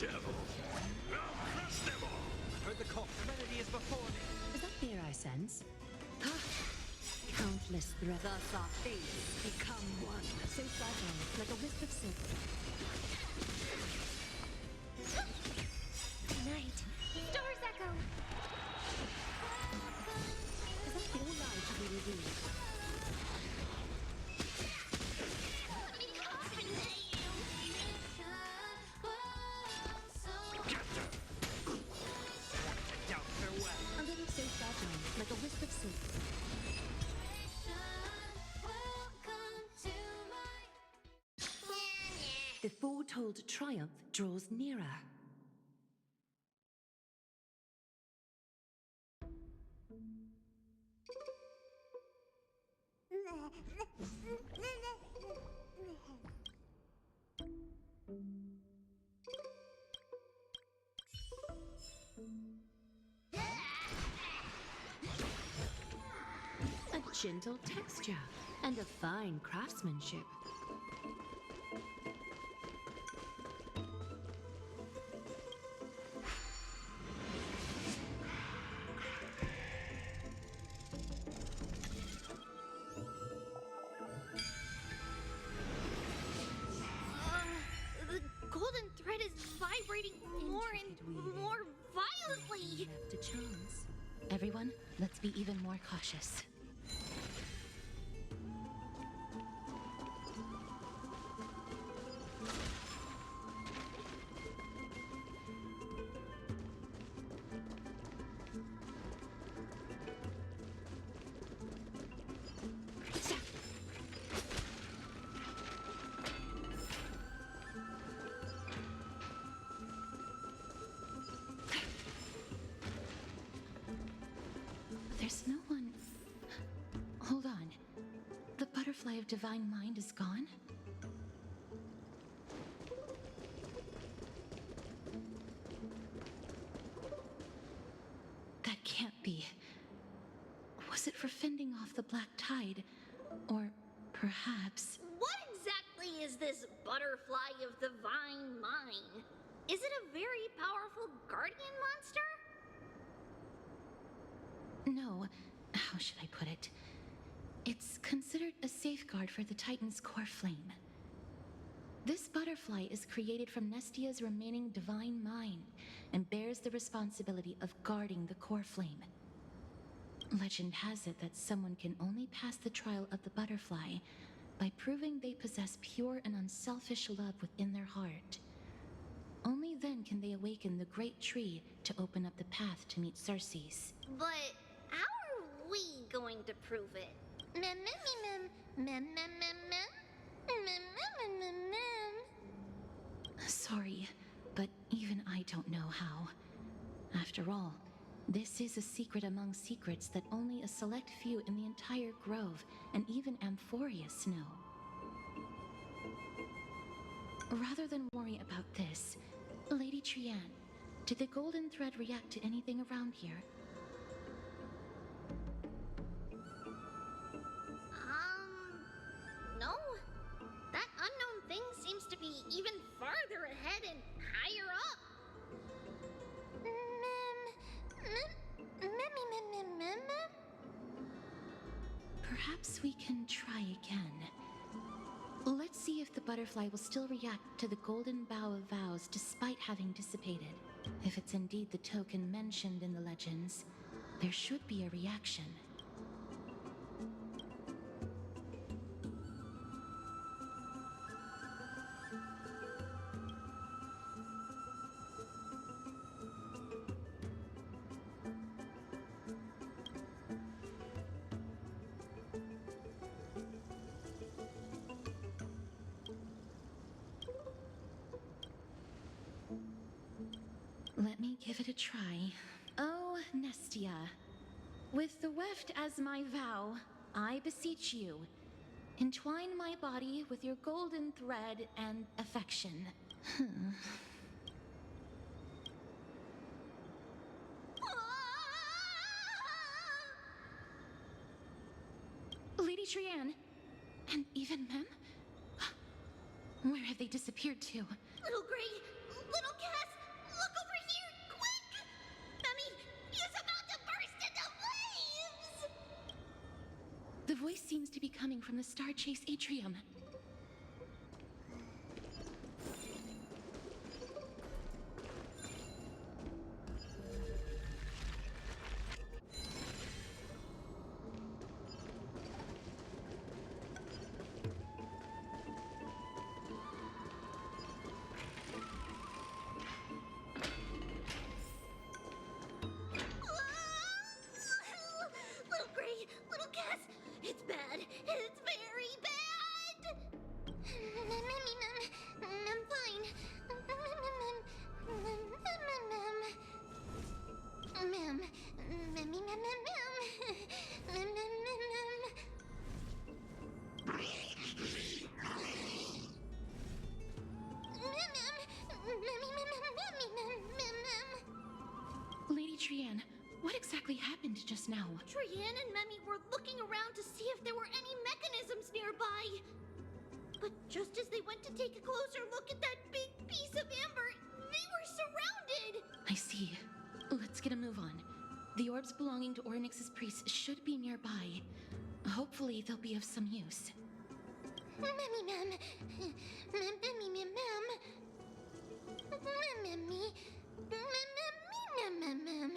devil! I'll crush them all! Heard the call. Serenity is before me. Is that fear I sense? Countless threats. Thus our fates become one. So fragile, like a wisp of silk. Night. Stars echo. Is that all light to be revealed? Let me compensate you. Doubt farewell. A little so fragile, like a wisp of silk. The foretold triumph draws nearer. A gentle texture and a fine craftsmanship. The golden thread is vibrating more and more violently. Left to chance. Everyone, let's be even more cautious. There's no one. Hold on. The butterfly of divine mind is gone? That can't be. Was it for fending off the black tide? Or perhaps... What exactly is this butterfly of divine mind? Is it a very powerful guardian monster? No, how should I put it? It's considered a safeguard for the Titan's core flame. This butterfly is created from Nestia's remaining divine mind and bears the responsibility of guarding the core flame. Legend has it that someone can only pass the trial of the butterfly by proving they possess pure and unselfish love within their heart. Only then can they awaken the great tree to open up the path to meet Circes. But how are we going to prove it? Mem, mem, mem, mem, mem, mem, mem, mem, mem, mem, mem. Sorry, but even I don't know how. After all, this is a secret among secrets that only a select few in the entire grove and even Amphorius know. Rather than worry about this, Lady Trianne, did the golden thread react to anything around here? No. That unknown thing seems to be even farther ahead and higher up. Mem. Perhaps we can try again. Let's see if the butterfly will still react to the golden bough of vows despite having dissipated. If it's indeed the token mentioned in the legends, there should be a reaction. Let me give it a try. Oh, Nestia, with the weft as my vow, I beseech you, entwine my body with your golden thread and affection. Lady Trianne, and even Mem? Where have they disappeared to? Little Gray, little Cass, seems to be coming from the Star Chase atrium. Little Gray, little Cass, it's bad. It's very bad. I'm fine. Lady Trianne, what exactly happened just now? Trianne and Memmy were looking around to see if there were any mechanisms nearby. But just as they went to take a closer look at that big piece of amber, they were surrounded. I see. Let's get a move on. The orbs belonging to Ornyx's priests should be nearby. Hopefully they'll be of some use. Memmy Mem. Memmy Mem. Memmy. Mem.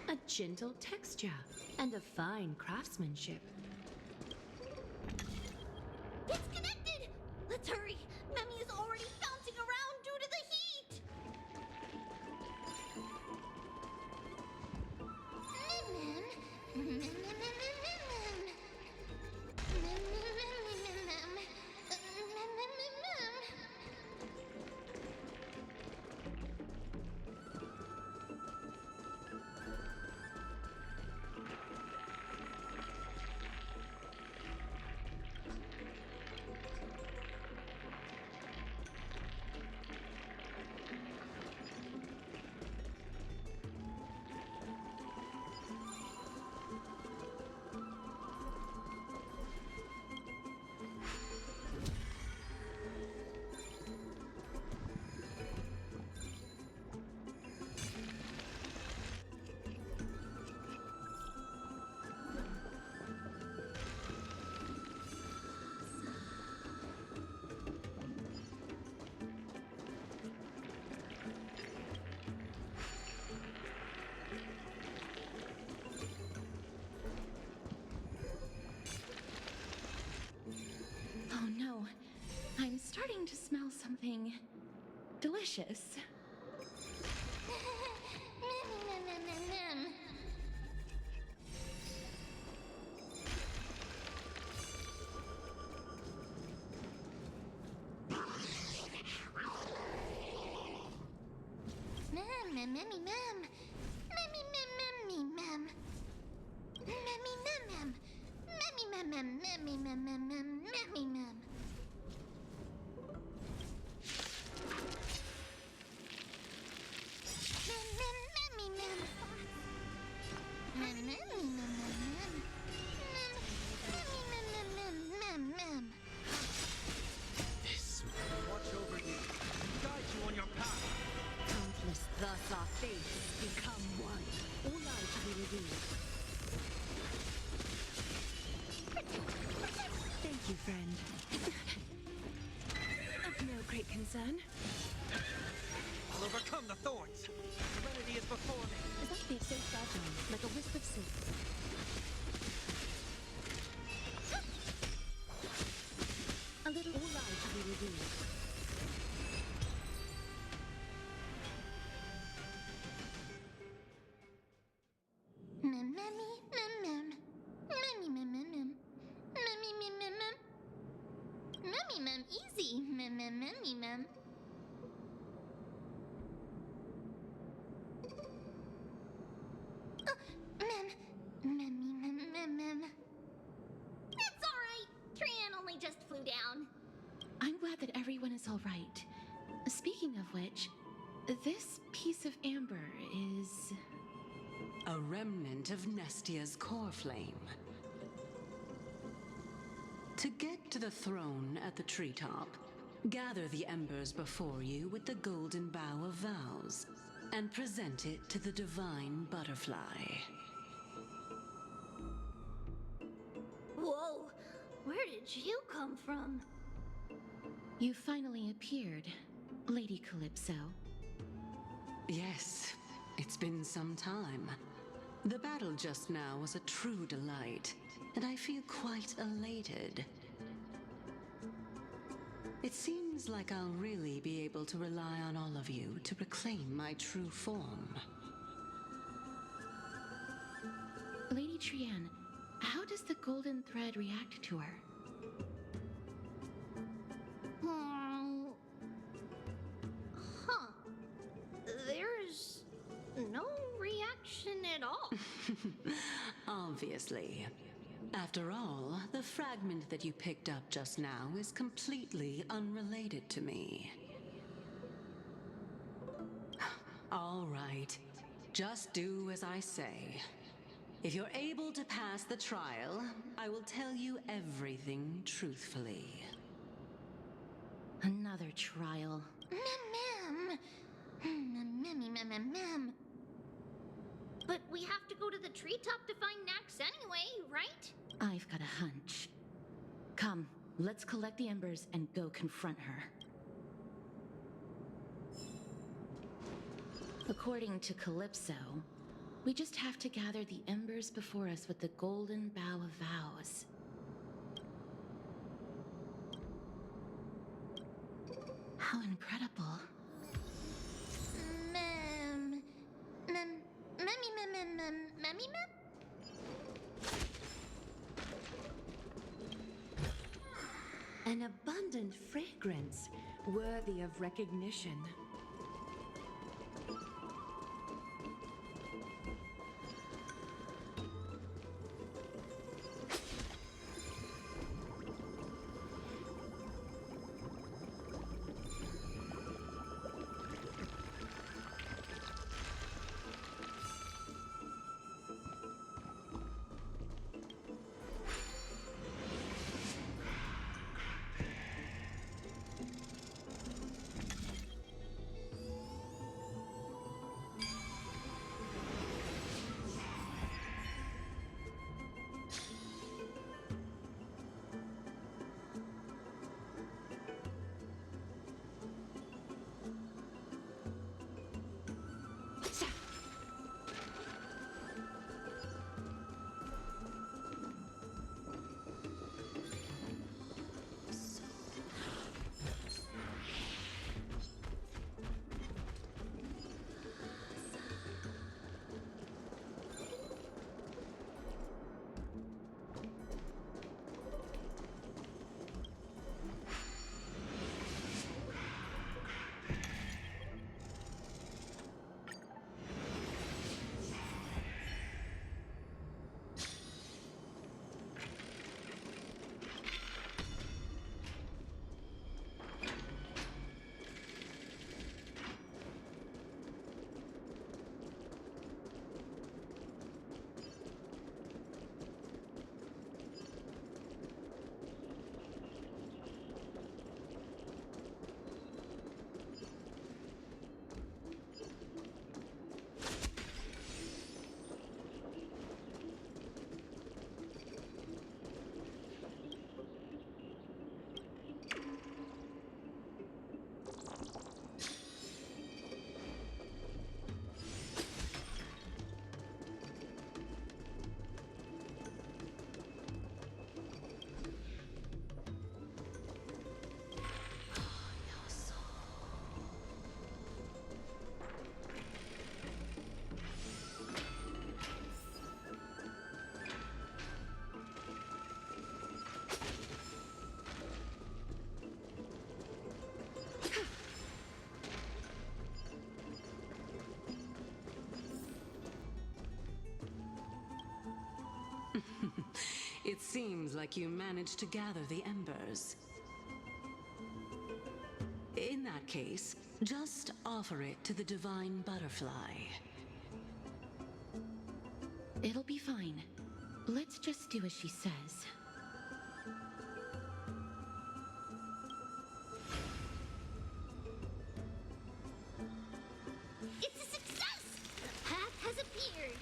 A gentle texture and a fine craftsmanship. It's connected! Let's hurry! Memmy is already bouncing around due to the heat! Oh no, I'm starting to smell something delicious. This will watch over you and guide you on your path. Countless thus our fates become one. All life to be revealed. Thank you, friend. Of no great concern. I'll overcome the thorns. Serenity is before me. Is that It's so fragile, like a wisp of silk. A little all light to be revealed. Easy. It's alright. Trian only just flew down. I'm glad that everyone is all right. Speaking of which, this piece of amber is... A remnant of Nestia's core flame. To get to the throne at the treetop, gather the embers before you with the golden bough of vows, and present it to the divine butterfly. Whoa, where did you come from? You finally appeared, Lady Calypso. Yes, it's been some time. The battle just now was a true delight, and I feel quite elated. It seems like I'll really be able to rely on all of you to reclaim my true form. Lady Trian, how does the golden thread react to her? Huh. There's no reaction at all. Obviously. After all, the fragment that you picked up just now is completely unrelated to me. All right. Just do as I say. If you're able to pass the trial, I will tell you everything truthfully. Another trial. Ma'am. But we have to go to the treetop to find Nax anyway, right? I've got a hunch. Come, let's collect the embers and go confront her. According to Calypso, we just have to gather the embers before us with the golden bough of vows. How incredible. Mammy? An abundant fragrance, worthy of recognition. It seems like you managed to gather the embers. In that case, just offer it to the divine butterfly. It'll be fine. Let's just do as she says. It's a success! The path has appeared.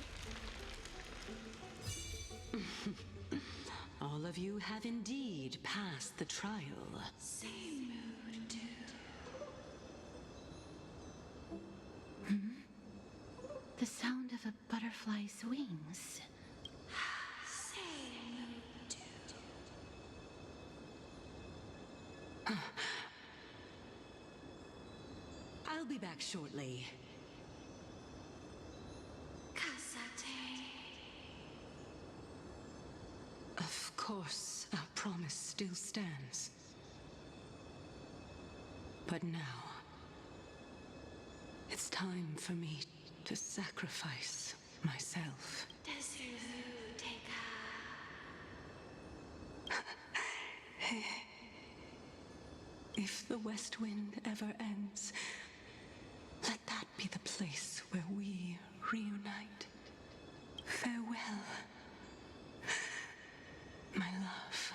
All of you have indeed passed the trial. Same mood, too. The sound of a butterfly's wings. Same mood, too. I'll be back shortly. Casate. Of course, our promise still stands. But now, it's time for me to sacrifice myself. Desuru Teka. If the West Wind ever ends, let that be the place where we reunite. Farewell, my love.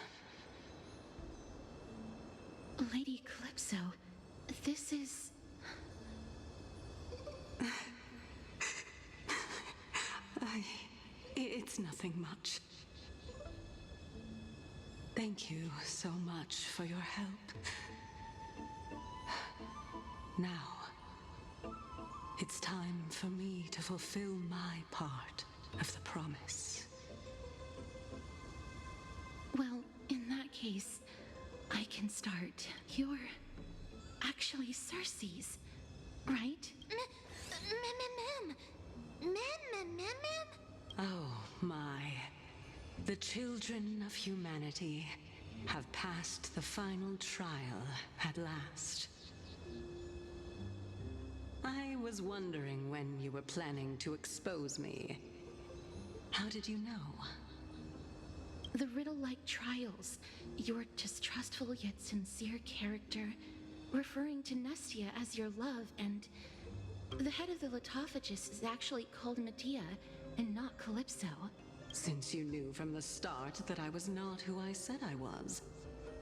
Lady Calypso, this is... It's nothing much. Thank you so much for your help. Now, it's time for me to fulfill my part of the promise. Well, in that case, I can start. You're actually Circe's, right? Oh, my. The children of humanity have passed the final trial at last. I was wondering when you were planning to expose me. How did you know? The riddle-like trials, your distrustful yet sincere character, referring to Nestia as your love, and the head of the Litophagus is actually called Medea and not Calypso. Since you knew from the start that I was not who I said I was,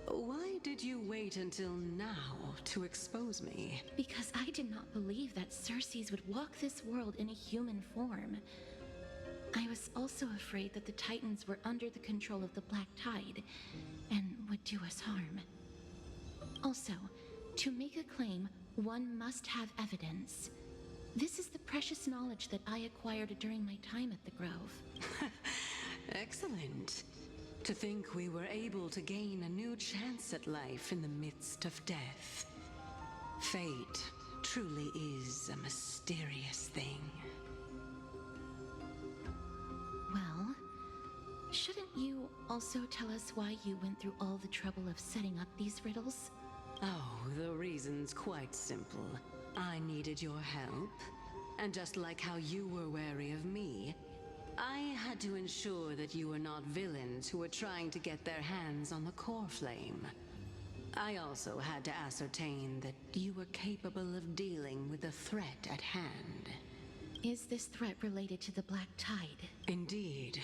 why did you wait until now to expose me? Because I did not believe that Circes would walk this world in a human form. I was also afraid that the Titans were under the control of the Black Tide and would do us harm. Also, to make a claim, one must have evidence. This is the precious knowledge that I acquired during my time at the Grove. Excellent. To think we were able to gain a new chance at life in the midst of death. Fate truly is a mysterious thing. Well, shouldn't you also tell us why you went through all the trouble of setting up these riddles? Oh, the reason's quite simple. I needed your help, and just like how you were wary of me, I had to ensure that you were not villains who were trying to get their hands on the core flame. I also had to ascertain that you were capable of dealing with the threat at hand. Is this threat related to the Black Tide? Indeed,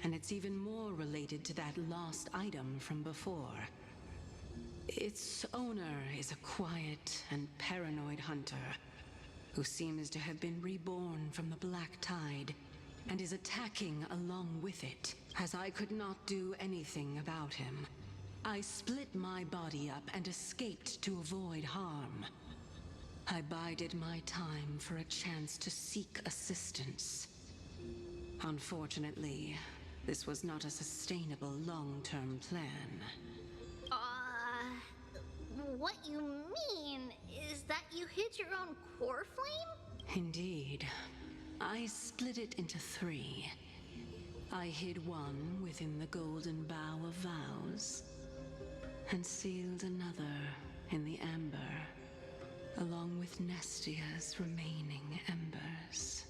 and it's even more related to that lost item from before. Its owner is a quiet and paranoid hunter who seems to have been reborn from the Black Tide and is attacking along with it, as I could not do anything about him. I split my body up and escaped to avoid harm. I bided my time for a chance to seek assistance. Unfortunately, this was not a sustainable long-term plan. What you mean is that you hid your own core flame? Indeed. I split it into 3. I hid one within the Golden Bough of Vows, and sealed another in the Amber, along with Nestia's remaining embers.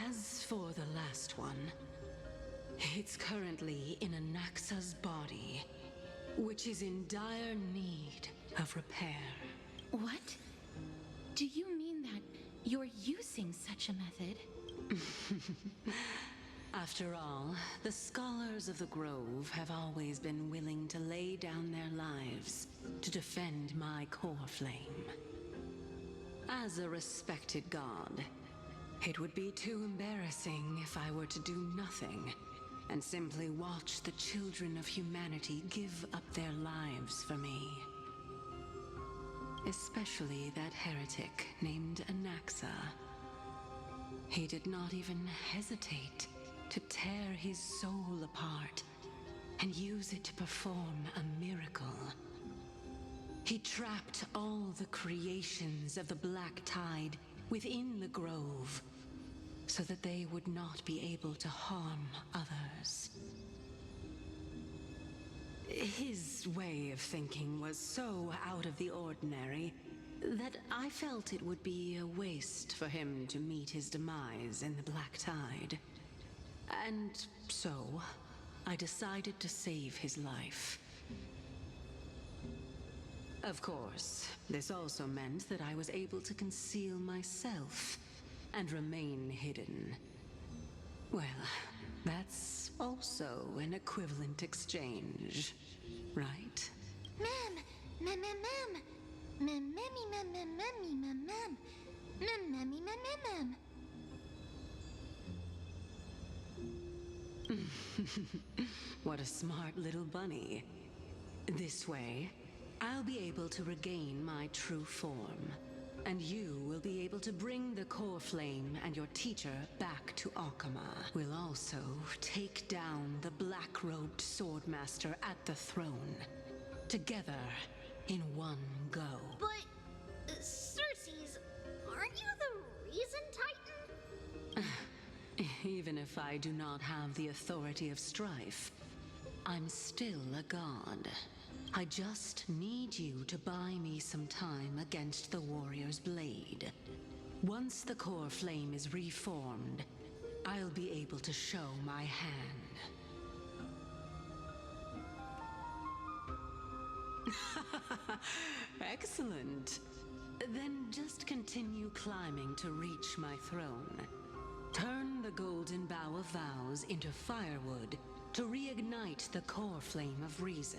As for the last one, It's currently in Anaxa's body, which is in dire need of repair. What? Do you mean that you're using such a method? After all, the scholars of the Grove have always been willing to lay down their lives to defend my core flame. As a respected god, it would be too embarrassing if I were to do nothing and simply watch the children of humanity give up their lives for me. Especially that heretic named Anaxa. He did not even hesitate to tear his soul apart and use it to perform a miracle. He trapped all the creations of the Black Tide within the Grove so that they would not be able to harm others. His way of thinking was so out of the ordinary that I felt it would be a waste for him to meet his demise in the Black Tide. And so, I decided to save his life. Of course, this also meant that I was able to conceal myself and remain hidden. Well, that's also an equivalent exchange, right? Ma'am! Ma'am, ma'am, ma'am! Ma'am, mammy, ma'am, ma'am, mammy, ma'am, ma'am! Ma'am, mammy, ma'am, ma'am, ma'am! What a smart little bunny. This way, I'll be able to regain my true form, and you will be able to bring the core flame and your teacher back to Akama. We'll also take down the black-robed swordmaster at the throne, together in one go. But, Circes, aren't you the reason Titan? Even if I do not have the authority of strife, I'm still a god. I just need you to buy me some time against the warrior's blade. Once the core flame is reformed, I'll be able to show my hand. Excellent. Then just continue climbing to reach my throne. Turn the golden bough of vows into firewood to reignite the core flame of reason.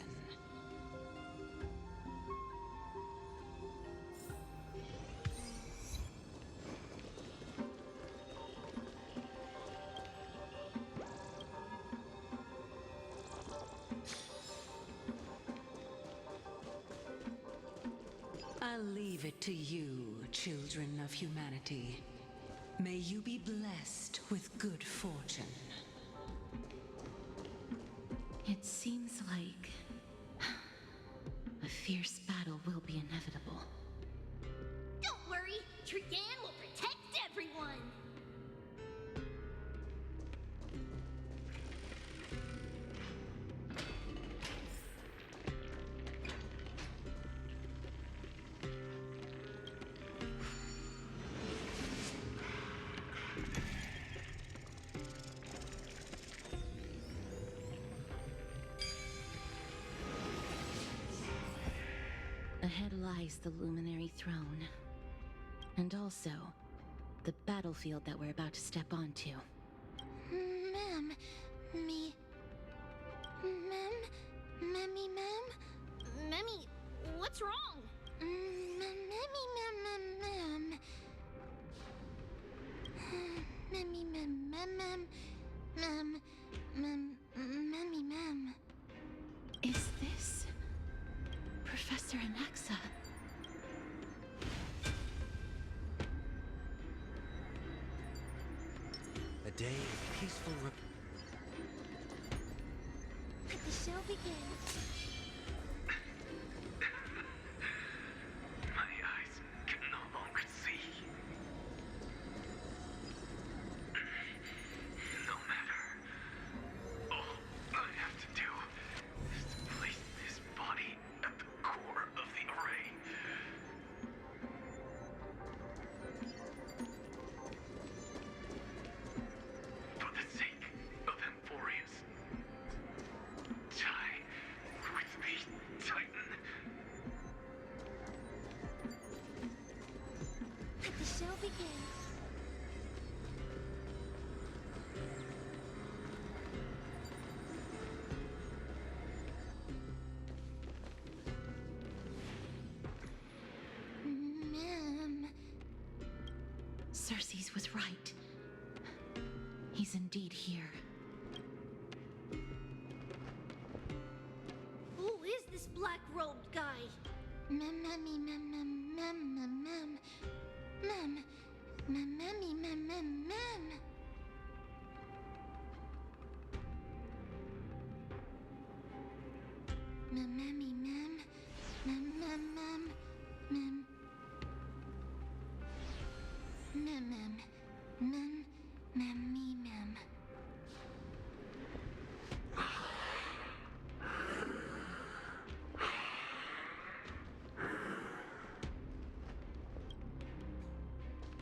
I'll leave it to you, children of humanity. May you be blessed with good fortune. It seems like a fierce battle will be inevitable. Don't worry, Trigan will protect everyone! Ahead lies the Luminary Throne. And also, the battlefield that we're about to step onto. Ma'am, me... Ma'am? Mammy, ma'am? Mammy, what's wrong? Mammy, ma'am, Mammy, ma'am, Mammy, ma'am. Is this Professor Anaxa? A day of peaceful Let the show begin. My eyes can no longer see. No matter. All I have to do is to place this body at the core of the array. For the sake of Amphorius. shall begin. Ma'am. Cersei's was right. He's indeed here. Who is this black-robed guy? Mem.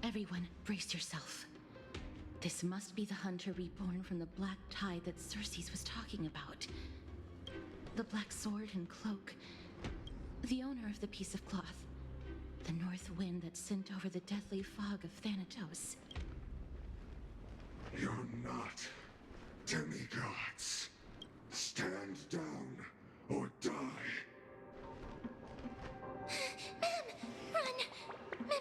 Everyone, brace yourself. This must be the hunter reborn from the black tide that Cersei's was talking about. The black sword and cloak. The owner of the piece of cloth. The north wind that sent over the deathly fog of Thanatos. You're not demigods. Stand down or die. Run! Mem.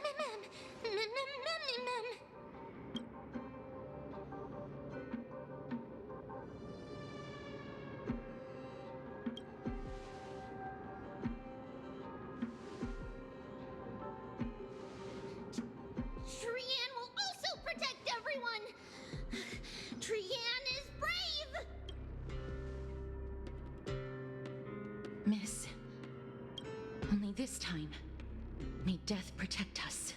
Trian will also protect everyone! Trian is brave! Miss, only this time, may death protect us.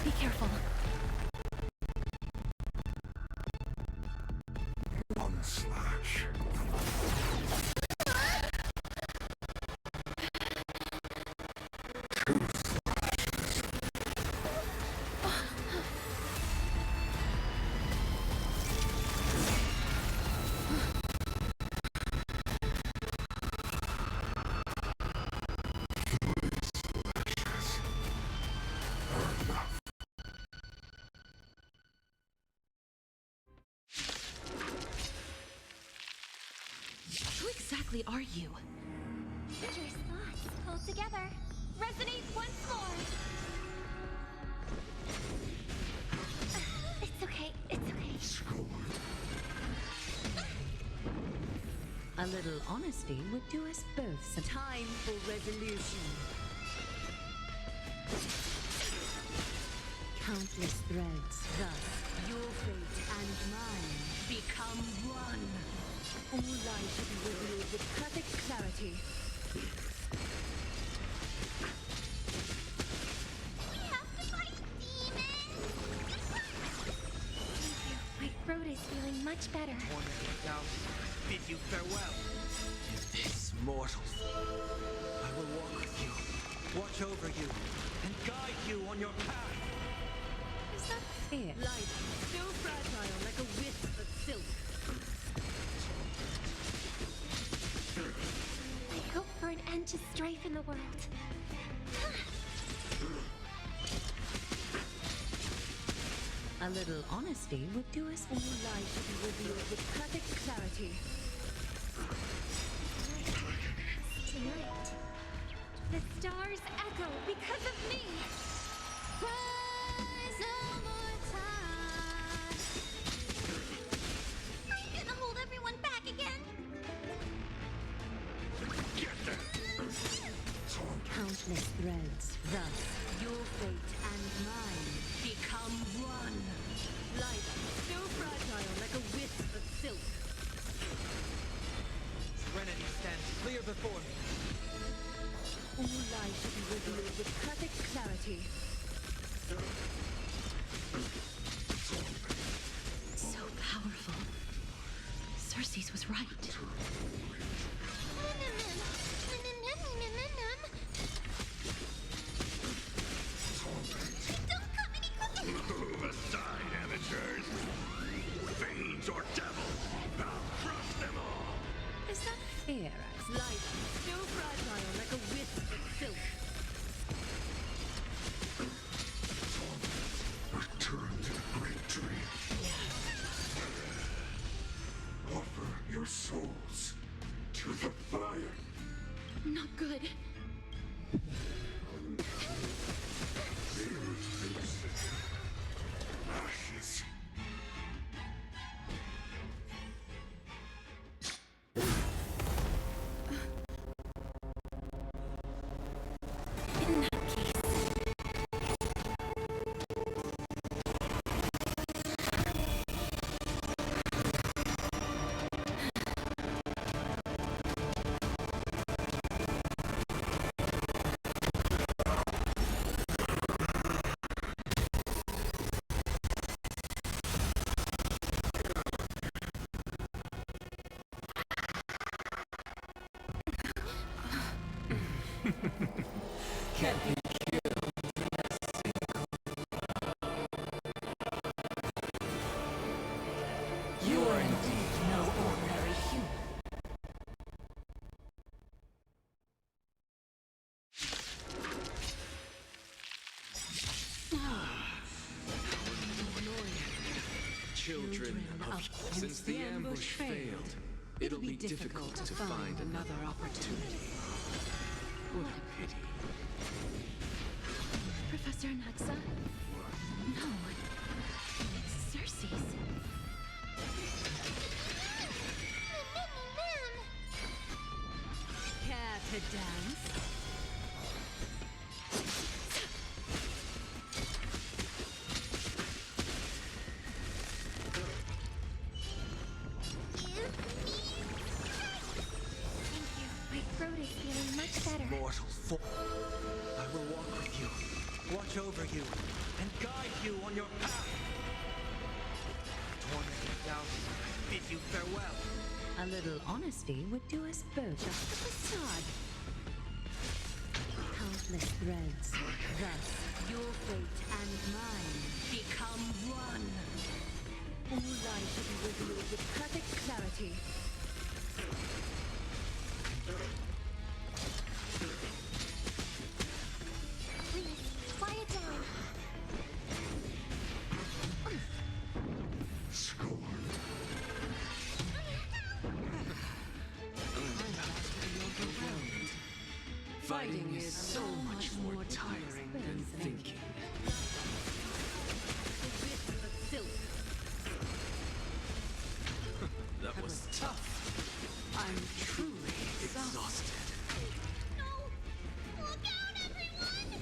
Be careful. One slash. Who exactly are you? Your thoughts pulled together. Resonate once more. It's okay. A little honesty would do us both some time for resolution. Countless threads, thus your fate and mine become one. All lies should be revealed with perfect clarity. We have to fight demons! Thank you. My throat is feeling much better. One down. Bid you farewell. This mortals. I will walk with you, watch over you, and guide you on your path. Is that fear? Life, so fragile like a wisp of silk. I hope for an end to strife in the world. A little honesty would do us all. Lies should be revealed with perfect clarity. Tonight, the stars echo because of me. Rise no more time. I'm gonna hold everyone back again. Countless threads, thus your fate and mine become one. Life, so fragile like a wisp of silk. Serenity stands clear before me. All lies should be revealed with perfect clarity. So powerful. Cersei's was right. Don't come any closer. Move aside, amateurs. Fiends or devils, I'll your souls to the fire. Not good. Ashes. In that case. Can't be You are indeed no ordinary human. children of... Since the ambush failed, it'll be difficult to find another opportunity. What a pity. Professor Naxa? No. It's Cersei's. Care to dance? Thank you. My throat is feeling much better. Mortal form. I will walk with you, watch over you, and guide you on your path. Tormented doubt, I bid you farewell. A little honesty would do us both just the facade. Countless threads. Thus, your fate and mine become one. All lies should be revealed with perfect clarity. Please, quiet down. Scorn. Fighting is so much more tiring than thinking. That was tough. I'm truly exhausted. No! Look out, everyone!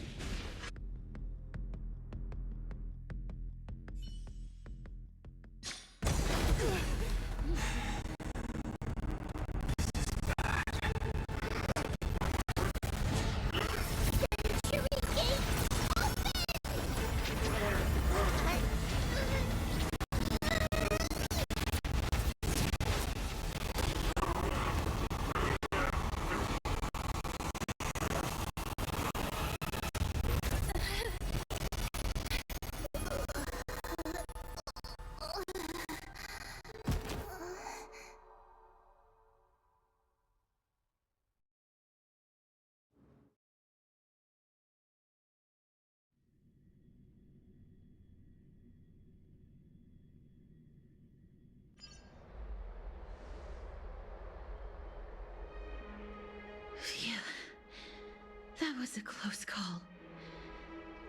Phew. That was a close call.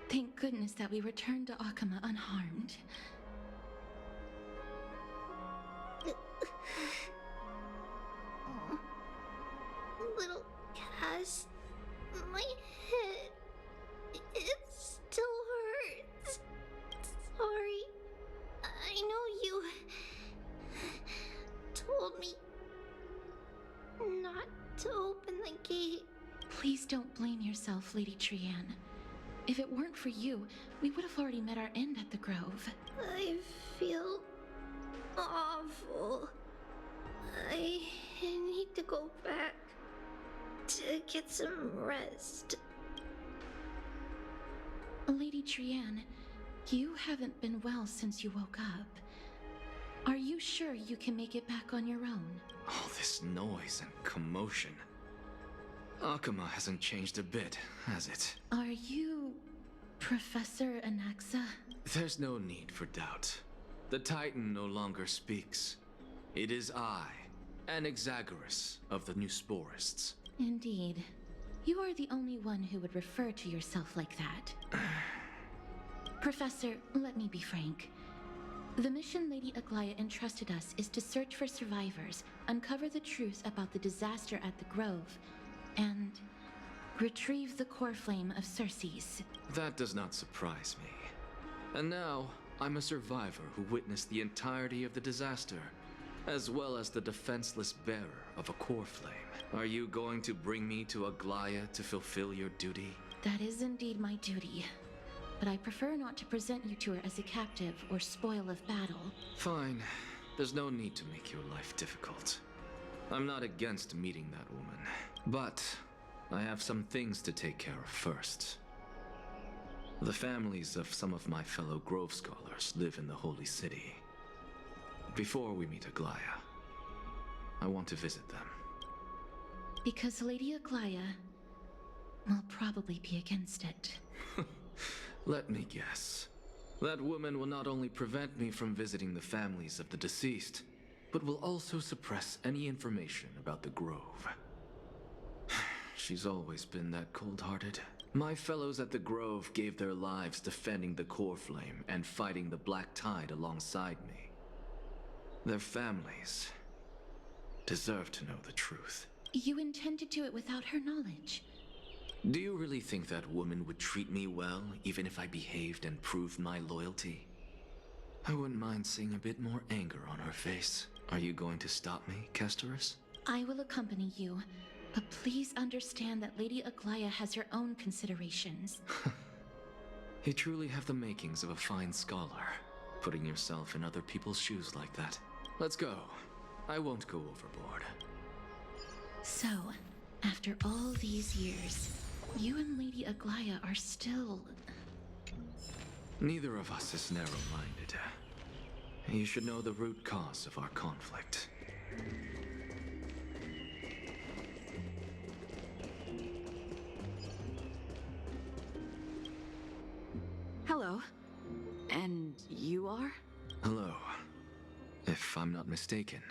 Thank goodness that we returned to Akama unharmed. Little Cass, my head, it still hurts. Sorry. I know you told me not to open the gate. Please don't blame yourself, Lady Trianne. If it weren't for you, we would have already met our end at the Grove. I feel awful. I need to go back to get some rest. Lady Trianne, you haven't been well since you woke up. Are you sure you can make it back on your own? All this noise and commotion. Akama hasn't changed a bit, has it? Are you Professor Anaxa? There's no need for doubt. The Titan no longer speaks. It is I, An Exagoras of the New Sporists. Indeed. You are the only one who would refer to yourself like that. Professor, let me be frank. The mission Lady Aglaya entrusted us is to search for survivors, uncover the truth about the disaster at the Grove, and retrieve the core flame of Circes. That does not surprise me. And now, I'm a survivor who witnessed the entirety of the disaster, as well as the defenseless bearer of a core flame. Are you going to bring me to Aglaya to fulfill your duty? That is indeed my duty. But I prefer not to present you to her as a captive or spoil of battle. Fine. There's no need to make your life difficult. I'm not against meeting that woman. But I have some things to take care of first. The families of some of my fellow Grove Scholars live in the Holy City. Before we meet Aglaya, I want to visit them. Because Lady Aglaya will probably be against it. Let me guess. That woman will not only prevent me from visiting the families of the deceased, but will also suppress any information about the Grove. She's always been that cold-hearted. My fellows at the Grove gave their lives defending the core flame and fighting the Black Tide alongside me. Their families deserve to know the truth. You intend to do it without her knowledge? Do you really think that woman would treat me well, even if I behaved and proved my loyalty? I wouldn't mind seeing a bit more anger on her face. Are you going to stop me, Kesterus? I will accompany you, but please understand that Lady Aglaya has her own considerations. You truly have the makings of a fine scholar, putting yourself in other people's shoes like that. Let's go. I won't go overboard. So, after all these years, you and Lady Aglaya are still... Neither of us is narrow-minded. You should know the root cause of our conflict. Hello. And you are? Hello. If I'm not mistaken,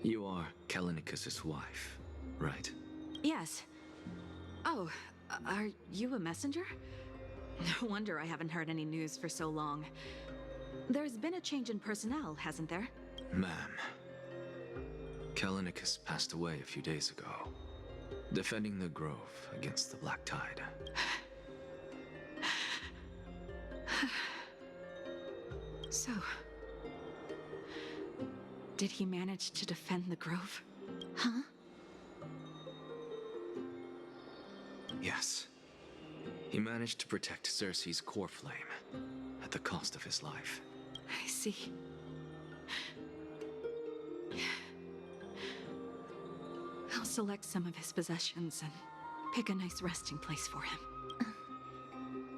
you are Kallinicus's wife, right? Yes. Oh, are you a messenger? No wonder I haven't heard any news for so long. There's been a change in personnel, hasn't there? Ma'am, Kallinicus passed away a few days ago, defending the Grove against the Black Tide. So, did he manage to defend the Grove? Huh? Yes. He managed to protect Circe's core flame, at the cost of his life. I see. I'll select some of his possessions and pick a nice resting place for him.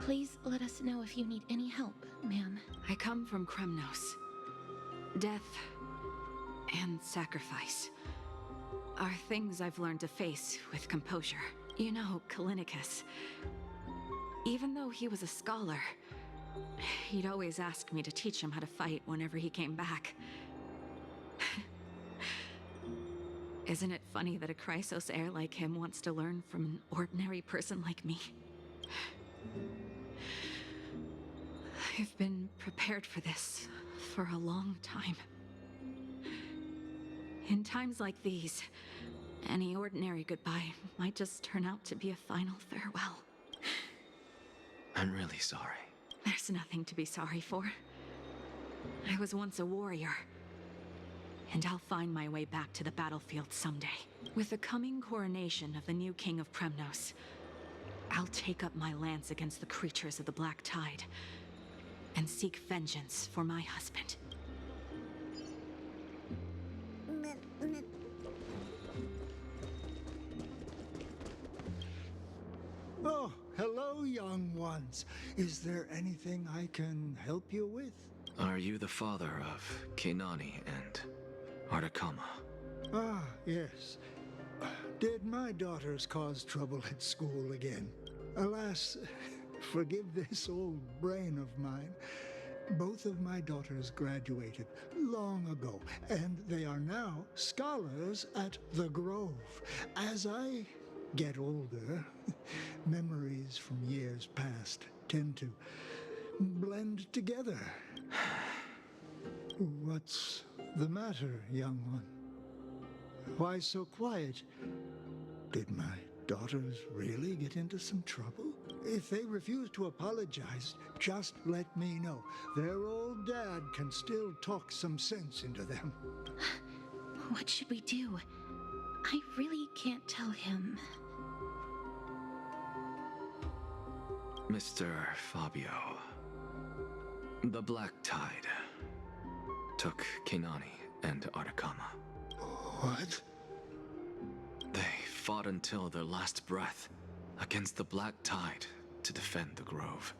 Please let us know if you need any help, ma'am. I come from Kremnos. Death and sacrifice are things I've learned to face with composure. You know, Kallinicus, even though he was a scholar, he'd always ask me to teach him how to fight whenever he came back. Isn't it funny that a Chrysos heir like him wants to learn from an ordinary person like me? I've been prepared for this for a long time. In times like these, any ordinary goodbye might just turn out to be a final farewell. I'm really sorry. There's nothing to be sorry for. I was once a warrior, and I'll find my way back to the battlefield someday. With the coming coronation of the new king of Premnos, I'll take up my lance against the creatures of the Black Tide and seek vengeance for my husband. Oh, hello, young ones. Is there anything I can help you with? Are you the father of Kenani and Artakama? Ah, yes. Did my daughters cause trouble at school again? Alas, forgive this old brain of mine. Both of my daughters graduated long ago, and they are now scholars at the Grove. As I get older, memories from years past tend to blend together. What's the matter, young one? Why so quiet? Did my daughters really get into some trouble? If they refuse to apologize, just let me know. Their old dad can still talk some sense into them. What should we do? I really can't tell him. Mr. Fabio, the Black Tide took Kenani and Artakama. What? They fought until their last breath against the Black Tide to defend the Grove.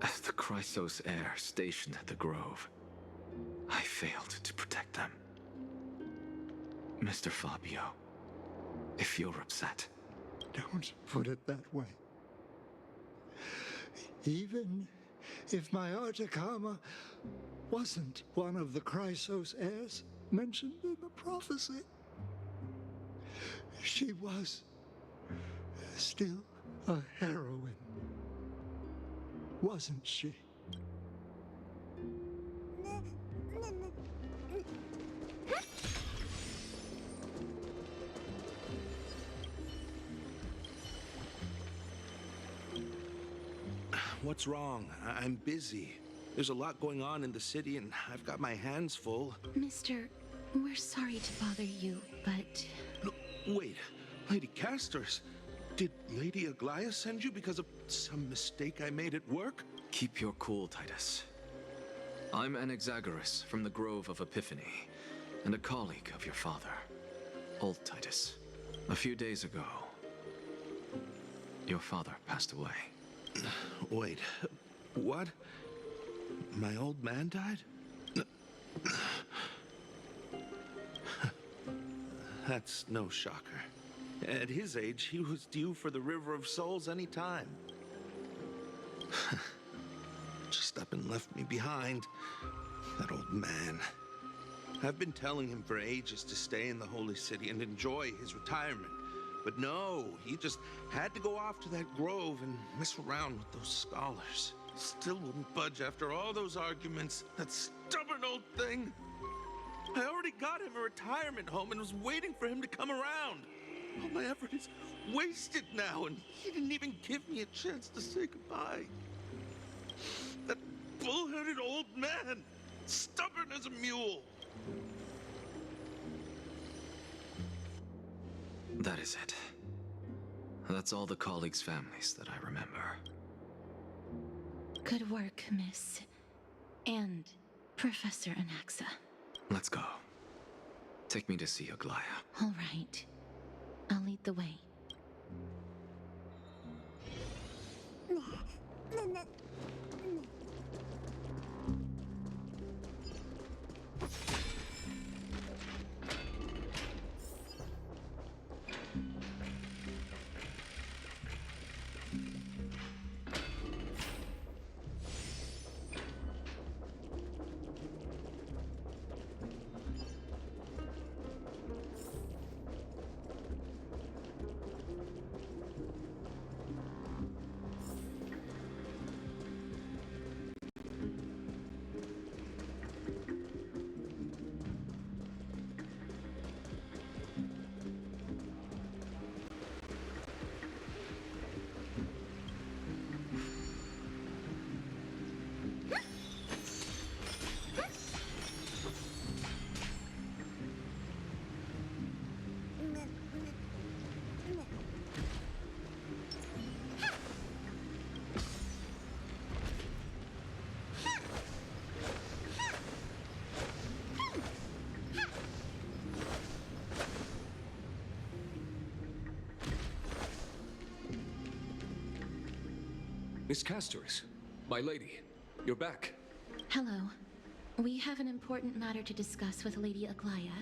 As the Chrysos heir stationed at the Grove, I failed to protect them. Mr. Fabio, if you're upset... Don't put it that way. Even if my Artakama wasn't one of the Chrysos heirs mentioned in the prophecy, she was still a heroine, wasn't she? What's wrong? I'm busy. There's a lot going on in the city, and I've got my hands full. Mister, we're sorry to bother you, but... No, wait. Lady Castors, did Lady Aglaia send you because of some mistake I made at work? Keep your cool, Titus. I'm Anaxagoras from the Grove of Epiphany, and a colleague of your father, Old Titus. A few days ago, your father passed away. Wait, what? My old man died? That's no shocker. At his age, he was due for the River of Souls any time. Just up and left me behind. That old man. I've been telling him for ages to stay in the Holy City and enjoy his retirement. But no, he just had to go off to that grove and mess around with those scholars. Still wouldn't budge after all those arguments. That stubborn old thing. I already got him a retirement home and was waiting for him to come around. All my effort is wasted now, and he didn't even give me a chance to say goodbye. That bull-headed old man, stubborn as a mule. That is it. That's all the colleagues' families that I remember. Good work, Miss. And Professor Anaxa. Let's go. Take me to see Aglaia. All right. I'll lead the way. Miss Castors, my lady, you're back. Hello. We have an important matter to discuss with Lady Aglaia.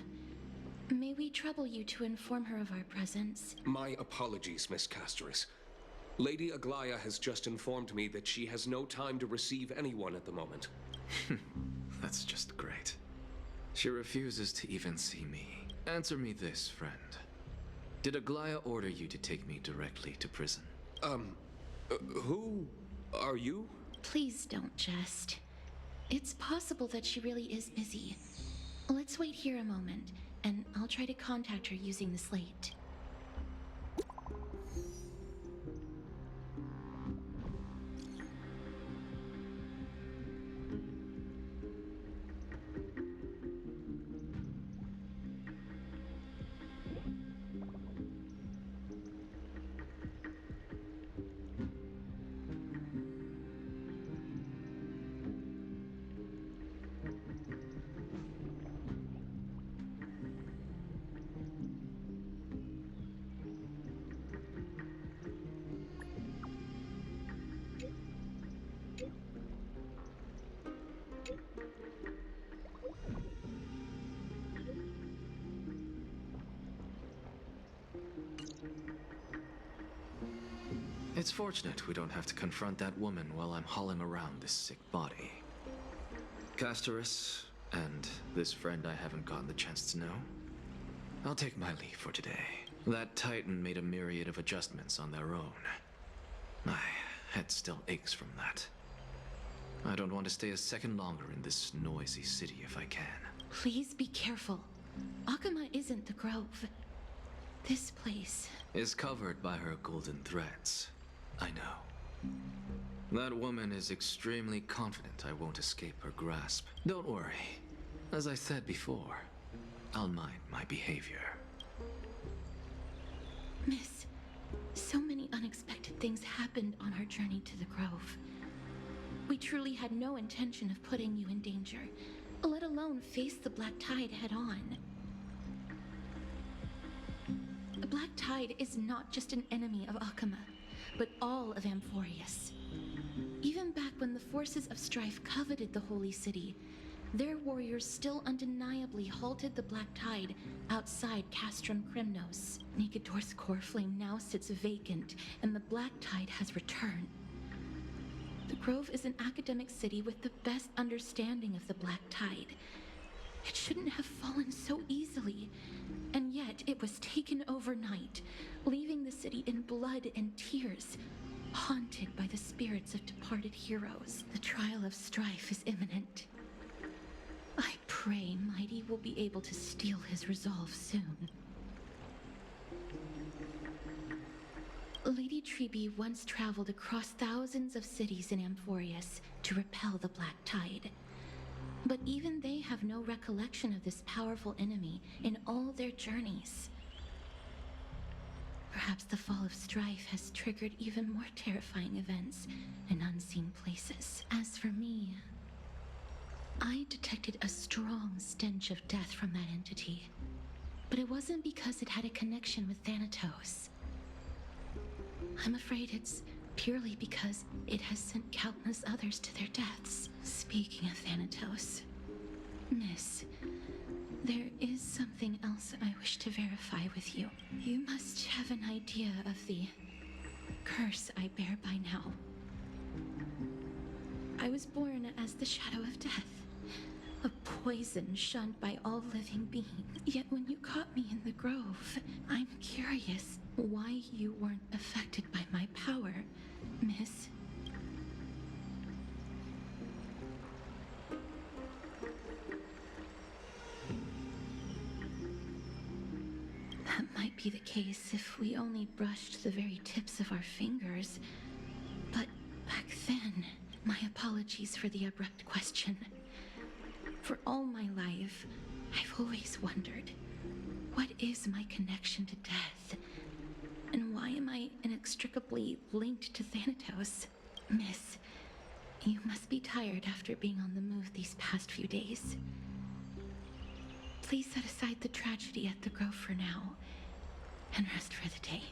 May we trouble you to inform her of our presence? My apologies, Miss Castors. Lady Aglaya has just informed me that she has no time to receive anyone at the moment. That's just great. She refuses to even see me. Answer me this, friend. Did Aglaya order you to take me directly to prison? Who are you? Please don't jest. It's possible that she really is busy. Let's wait here a moment, and I'll try to contact her using the slate. It's fortunate we don't have to confront that woman while I'm hauling around this sick body. Castorus, and this friend I haven't gotten the chance to know, I'll take my leave for today. That Titan made a myriad of adjustments on their own. My head still aches from that. I don't want to stay a second longer in this noisy city if I can. Please be careful. Akama isn't the Grove. This place is covered by her golden threads. I know. That woman is extremely confident I won't escape her grasp. Don't worry. As I said before, I'll mind my behavior. Miss, so many unexpected things happened on our journey to the Grove. We truly had no intention of putting you in danger, let alone face the Black Tide head on. The Black Tide is not just an enemy of Akama, but all of Amphorius. Even back when the forces of strife coveted the Holy City, their warriors still undeniably halted the Black Tide outside Castrum Crimnos. Nikedor's core flame now sits vacant, and the Black Tide has returned. The Grove is an academic city with the best understanding of the Black Tide. It shouldn't have fallen so easily, and yet it was taken overnight, leaving the city in blood and tears, haunted by the spirits of departed heroes. The trial of strife is imminent. I pray Mighty will be able to steel his resolve soon. Lady Trebe once traveled across thousands of cities in Amphorius to repel the Black Tide. But even they have no recollection of this powerful enemy in all their journeys. Perhaps the fall of strife has triggered even more terrifying events in unseen places. As for me, I detected a strong stench of death from that entity. But it wasn't because it had a connection with Thanatos. I'm afraid it's purely because it has sent countless others to their deaths. Speaking of Thanatos, Miss, there is something else I wish to verify with you. You must have an idea of the curse I bear by now. I was born as the shadow of death, a poison shunned by all living beings. Yet when you caught me in the grove, I'm curious why you weren't affected by my power, Miss. That might be the case if we only brushed the very tips of our fingers. But back then, my apologies for the abrupt question. For all my life, I've always wondered, what is my connection to death? And why am I inextricably linked to Thanatos? Miss, you must be tired after being on the move these past few days. Please set aside the tragedy at the Grove for now, and rest for the day.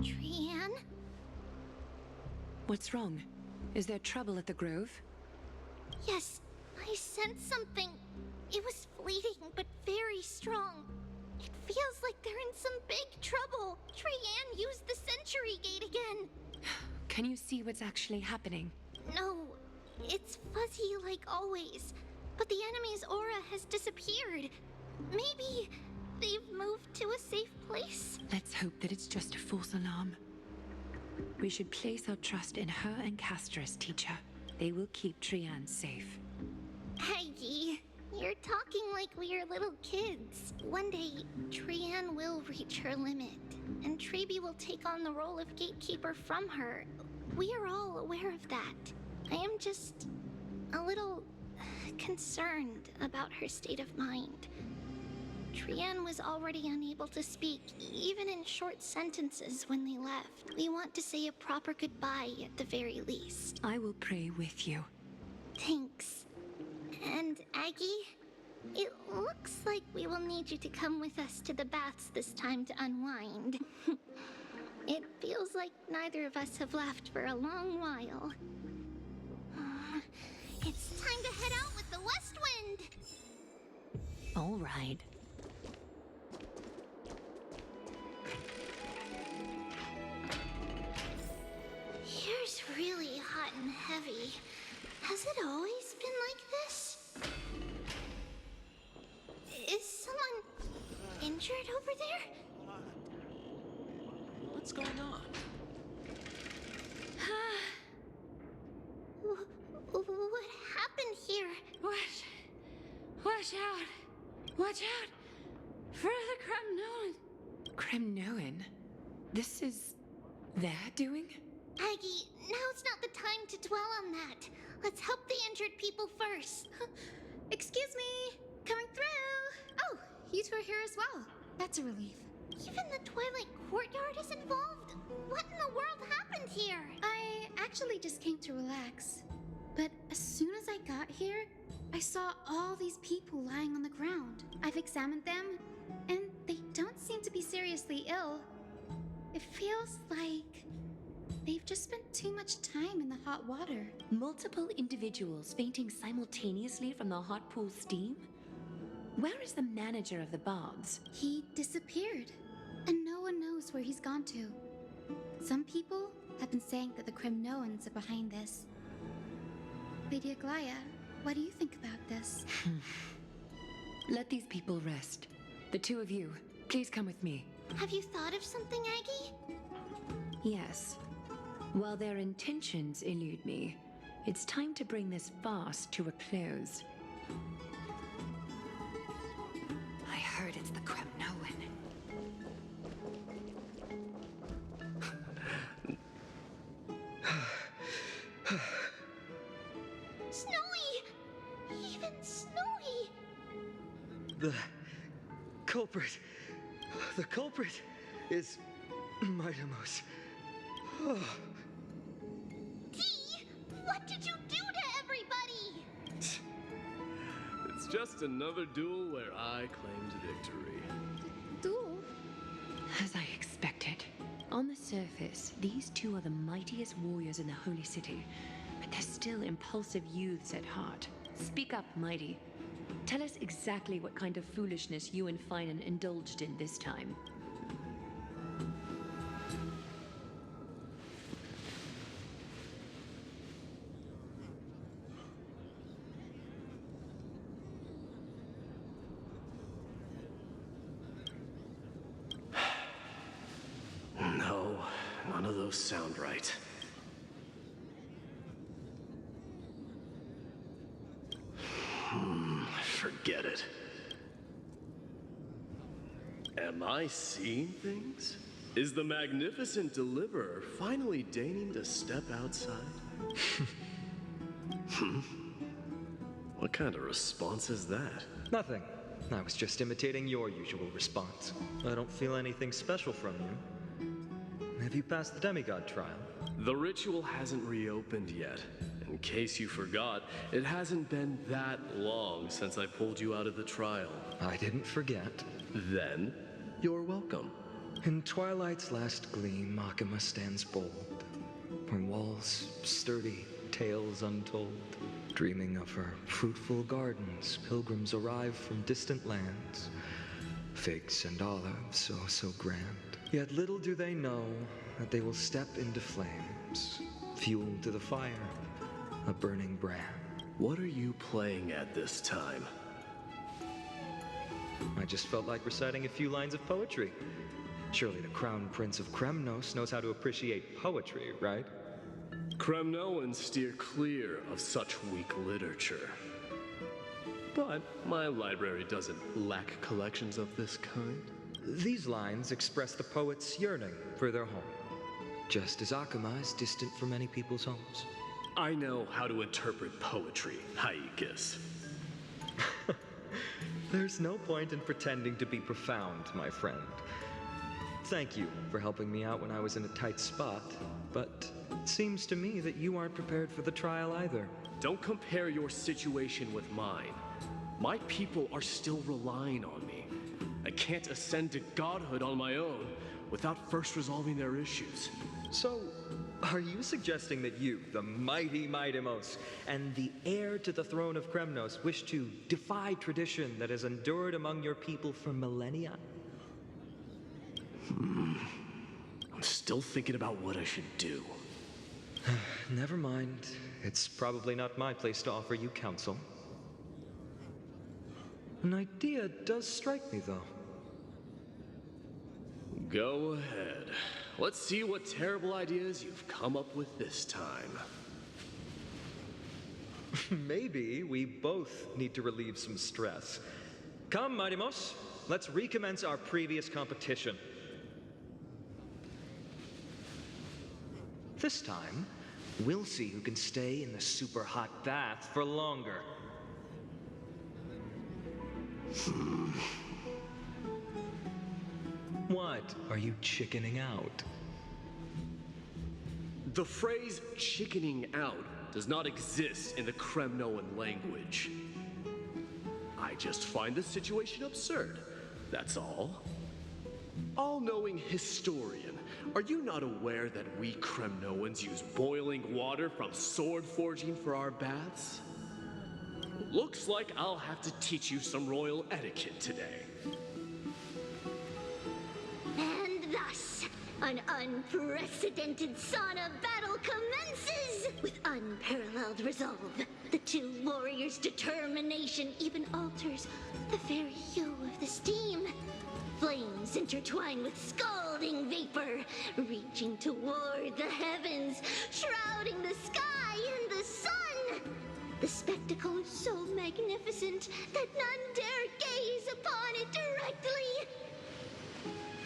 Trianne? What's wrong? Is there trouble at the Grove? Yes, I sensed something. It was fleeting, but very strong. It feels like they're in some big trouble. Trianne used the Century Gate again. Can you see what's actually happening? No, it's fuzzy like always. But the enemy's aura has disappeared. Maybe they've moved to a safe place? Let's hope that it's just a false alarm. We should place our trust in her and Castris, teacher. They will keep Trianne safe. Aggie, you're talking like we are little kids. One day, Trianne will reach her limit, and Trebi will take on the role of gatekeeper from her. We are all aware of that. I am just a little concerned about her state of mind. Trianne was already unable to speak, even in short sentences when they left. We want to say a proper goodbye at the very least. I will pray with you. Thanks. And Aggie, it looks like we will need you to come with us to the baths this time to unwind. It feels like neither of us have laughed for a long while. It's time to head out with the West Wind! All right. Here's really hot and heavy. Has it always been like this? Is someone injured over there? What's going on? What happened here? Watch out! Watch out! For the Kremnoan? This is their doing? Aggie, now's not the time to dwell on that. Let's help the injured people first. Excuse me! Coming through! Oh, you two are here as well. That's a relief. Even the Twilight Courtyard is involved? What in the world happened here? I actually just came to relax. But as soon as I got here, I saw all these people lying on the ground. I've examined them, and they don't seem to be seriously ill. It feels like they've just spent too much time in the hot water. Multiple individuals fainting simultaneously from the hot pool steam? Where is the manager of the baths? He disappeared, and no one knows where he's gone to. Some people have been saying that the Kremnoans are behind this. Lady Aglaya, what do you think about this? Let these people rest. The two of you, please come with me. Have you thought of something, Aggie? Yes. While their intentions elude me, it's time to bring this farce to a close. I heard it's the Kremnoan. Snowy! Even Snowy! The culprit is Mightimos. Oh. Dee, what did you do to everybody? It's just another duel where I claimed victory. Duel? As I expected. On the surface, these two are the mightiest warriors in the Holy City, but they're still impulsive youths at heart. Speak up, Mighty. Tell us exactly what kind of foolishness you and Finan indulged in this time. No, none of those sound right. Forget it. Am I seeing things? Is the magnificent deliverer finally deigning to step outside? What kind of response is that? Nothing. I was just imitating your usual response. I don't feel anything special from you. Have you passed the demigod trial? The ritual hasn't reopened yet. In case you forgot, it hasn't been that long since I pulled you out of the trial. I didn't forget. Then, you're welcome. In twilight's last gleam, Makima stands bold, her walls sturdy, tales untold. Dreaming of her fruitful gardens, pilgrims arrive from distant lands. Figs and olives, oh so grand. Yet little do they know that they will step into flames, fuel to the fire, a burning brand. What are you playing at this time? I just felt like reciting a few lines of poetry. Surely the Crown Prince of Kremnos knows how to appreciate poetry, right? Kremnoans steer clear of such weak literature. But my library doesn't lack collections of this kind. These lines express the poet's yearning for their home, just as Akuma is distant from many people's homes. I know how to interpret poetry, Haikis. There's no point in pretending to be profound, my friend. Thank you for helping me out when I was in a tight spot, but it seems to me that you aren't prepared for the trial either. Don't compare your situation with mine. My people are still relying on me. I can't ascend to godhood on my own without first resolving their issues. So, are you suggesting that you, the mighty Mightimos, and the heir to the throne of Kremnos, wish to defy tradition that has endured among your people for millennia? I'm still thinking about what I should do. Never mind. It's probably not my place to offer you counsel. An idea does strike me, though. Go ahead. Let's see what terrible ideas you've come up with this time. Maybe we both need to relieve some stress. Come, Mightimos, let's recommence our previous competition. This time, we'll see who can stay in the super hot bath for longer. What? Are you chickening out? The phrase chickening out does not exist in the Kremnoan language. I just find the situation absurd, that's all. All-knowing historian, are you not aware that we Kremnoans use boiling water from sword forging for our baths? Looks like I'll have to teach you some royal etiquette today. And thus, an unprecedented sauna battle commences! With unparalleled resolve, the two warriors' determination even alters the very hue of the steam. Flames intertwine with scalding vapor, reaching toward the heavens, shrouding the sky and the sun. The spectacle is so magnificent that none dare gaze upon it directly.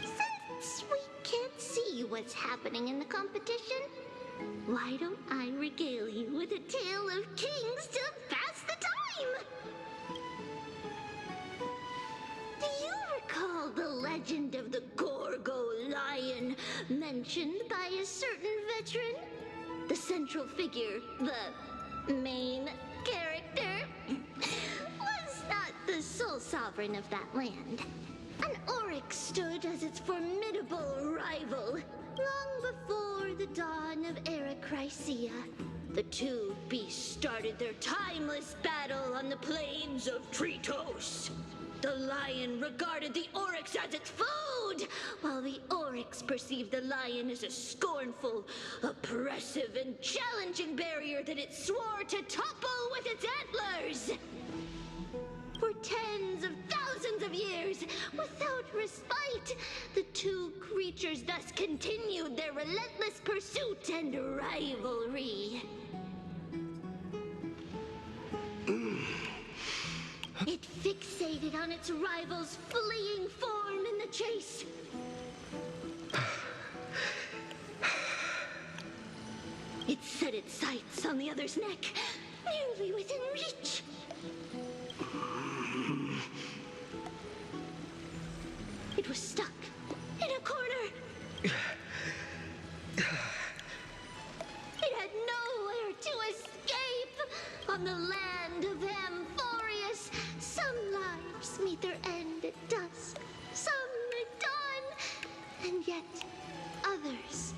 Since we can't see what's happening in the competition, why don't I regale you with a tale of kings to pass the time? Do you recall the legend of the Gorgo lion mentioned by a certain veteran? The central figure, the main character, was not the sole sovereign of that land. An Oryx stood as its formidable rival long before the dawn of Era Chrysia. The two beasts started their timeless battle on the plains of Tritos. The lion regarded the Oryx as its food, while the Oryx perceived the lion as a scornful, oppressive, and challenging barrier that it swore to topple with its antlers. For tens of thousands of years, without respite, the two creatures thus continued their relentless pursuit and rivalry. It fixated on its rival's fleeing form in the chase. It set its sights on the other's neck, nearly within reach. It was stuck in a corner. It had nowhere to escape. On the land of Amphorius, some lives meet their end at dusk, some at dawn, Yet others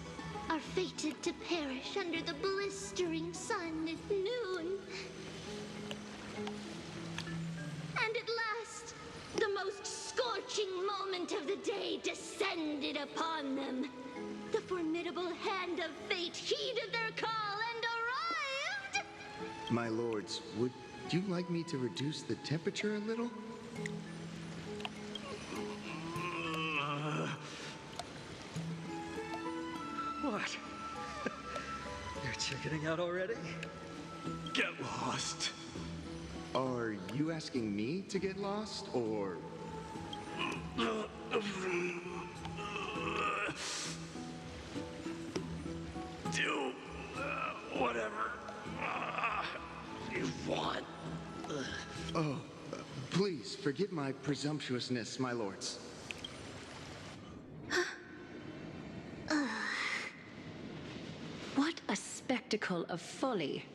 are fated to perish under the blistering sun at noon. And at last, the most scorching moment of the day descended upon them. The formidable hand of fate heeded their call and arrived! My lords, would you like me to reduce the temperature a little? What? You're chickening out already? Get lost. Are you asking me to get lost, or... Do whatever you want. Oh, please forgive my presumptuousness, my lords. What a spectacle of folly.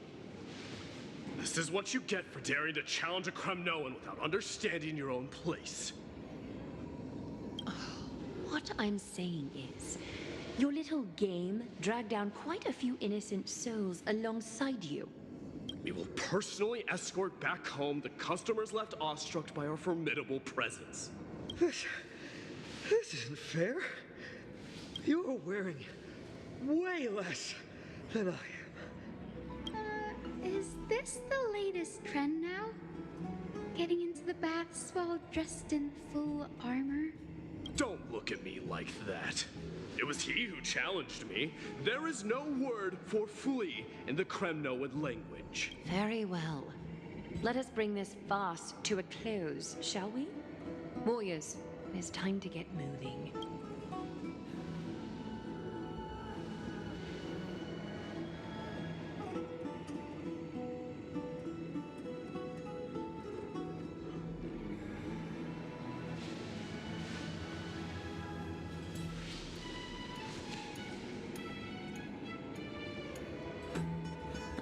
This is what you get for daring to challenge a Kremnoan without understanding your own place. What I'm saying is, your little game dragged down quite a few innocent souls alongside you. We will personally escort back home the customers left awestruck by our formidable presence. This isn't fair. You're wearing way less than I am. Is this the latest trend now? Getting into the baths while dressed in full armor? Don't look at me like that. It was he who challenged me. There is no word for flee in the Kremnoan language. Very well. Let us bring this farce to a close, shall we? Warriors, it's time to get moving.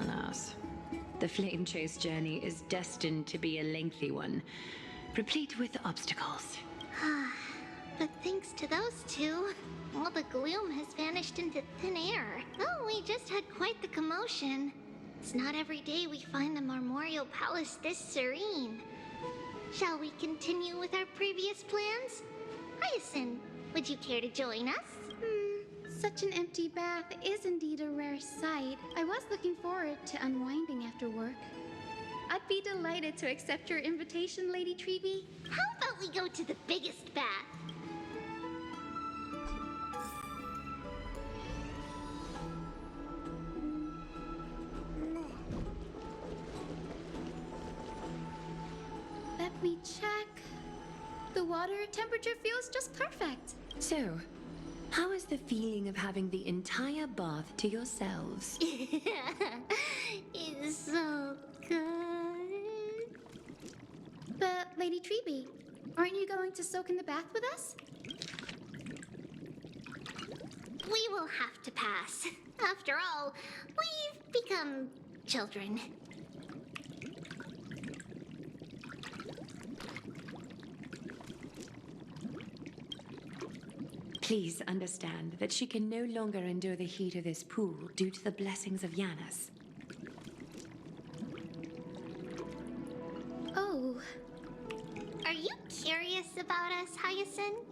Alas, the flame chase journey is destined to be a lengthy one, replete with obstacles. But thanks to those two, all the gloom has vanished into thin air. Oh, we just had quite the commotion. It's not every day we find the Marmorial Palace this serene. Shall we continue with our previous plans? Hyacinth, would you care to join us? Such an empty bath is indeed a rare sight. I was looking forward to unwinding after work. I'd be delighted to accept your invitation, Lady Treeby. How about we go to the biggest bath? Let me check. The water temperature feels just perfect. So, how is the feeling of having the entire bath to yourselves? It's so good. But, Lady Treeby, aren't you going to soak in the bath with us? We will have to pass. After all, we've become children. Please understand that she can no longer endure the heat of this pool due to the blessings of Yanis. Oh. Are you curious about us, Hyacinth?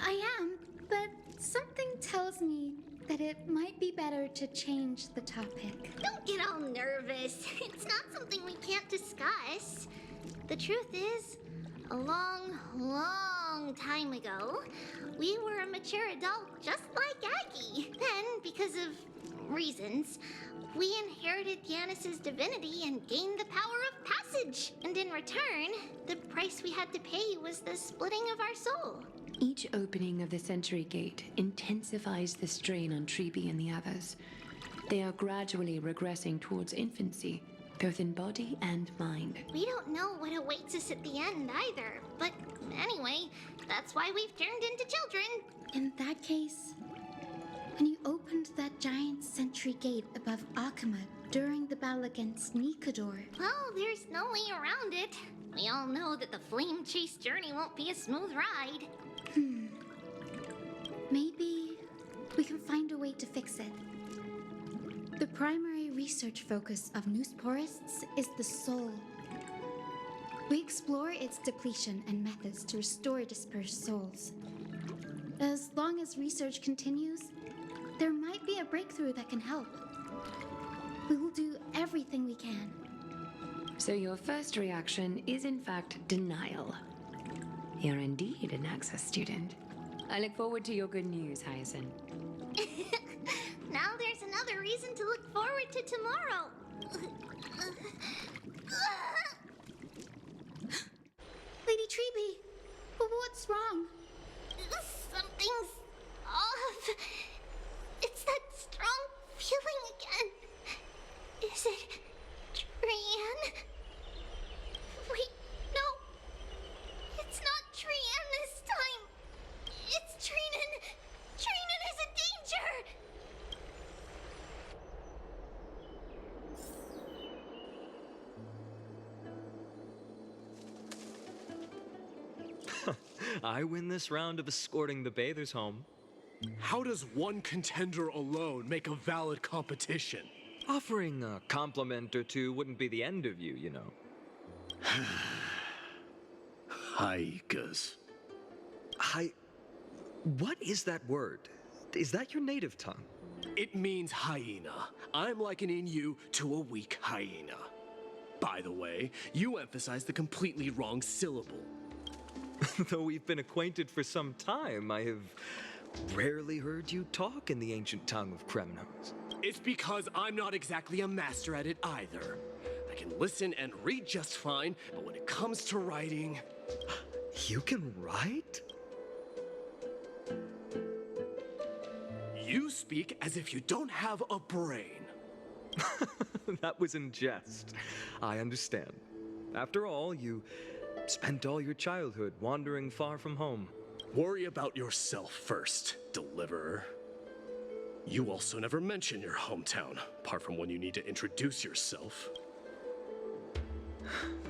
I am, but something tells me that it might be better to change the topic. Don't get all nervous. It's not something we can't discuss. The truth is, a long, long time ago, we were a mature adult just like Aggie. Then, because of reasons, we inherited Yanis's divinity and gained the power of passage. And in return, the price we had to pay was the splitting of our soul. Each opening of the Century Gate intensifies the strain on Treeby and the others. They are gradually regressing towards infancy, both in body and mind. We don't know what awaits us at the end either, but anyway, that's why we've turned into children. In that case, when you opened that giant sentry gate above Akama during the battle against Nikador... Well, there's no way around it. We all know that the flame chase journey won't be a smooth ride. Maybe we can find a way to fix it. The primary research focus of Noosporists is the soul. We explore its depletion and methods to restore dispersed souls. As long as research continues, there might be a breakthrough that can help. We will do everything we can. So your first reaction is in fact denial. You're indeed an Access student. I look forward to your good news, Hyacinth. Now there's another reason to look forward to tomorrow. Lady Treeby, what's wrong? Something's off. It's that strong feeling again. Is it Trian? Wait, no. It's not Trian this time. It's Trinan. Trinan is in danger. I win this round of escorting the bathers home. How does one contender alone make a valid competition? Offering a compliment or two wouldn't be the end of you, you know. Haikas. What is that word? Is that your native tongue? It means hyena. I'm likening you to a weak hyena. By the way, you emphasize the completely wrong syllable. Though we've been acquainted for some time, I have rarely heard you talk in the ancient tongue of Kremnos. It's because I'm not exactly a master at it either. I can listen and read just fine, but when it comes to writing... You can write? You speak as if you don't have a brain. That was in jest. I understand. After all, you spent all your childhood wandering far from home. Worry about yourself first, Deliverer. You also never mention your hometown, apart from when you need to introduce yourself.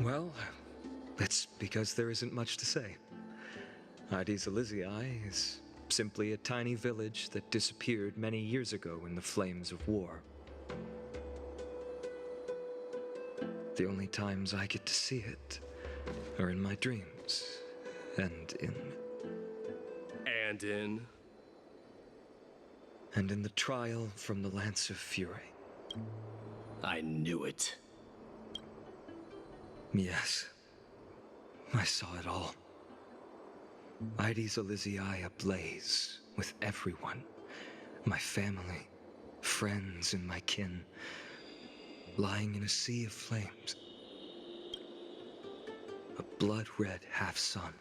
Well, it's because there isn't much to say. Ides Elysiae is simply a tiny village that disappeared many years ago in the flames of war. The only times I get to see it are in my dreams, and in the trial from the Lance of Fury. I knew it. Yes, I saw it all. Ides Elysiae ablaze with everyone. My family, friends, and my kin, lying in a sea of flames. A blood-red half-sun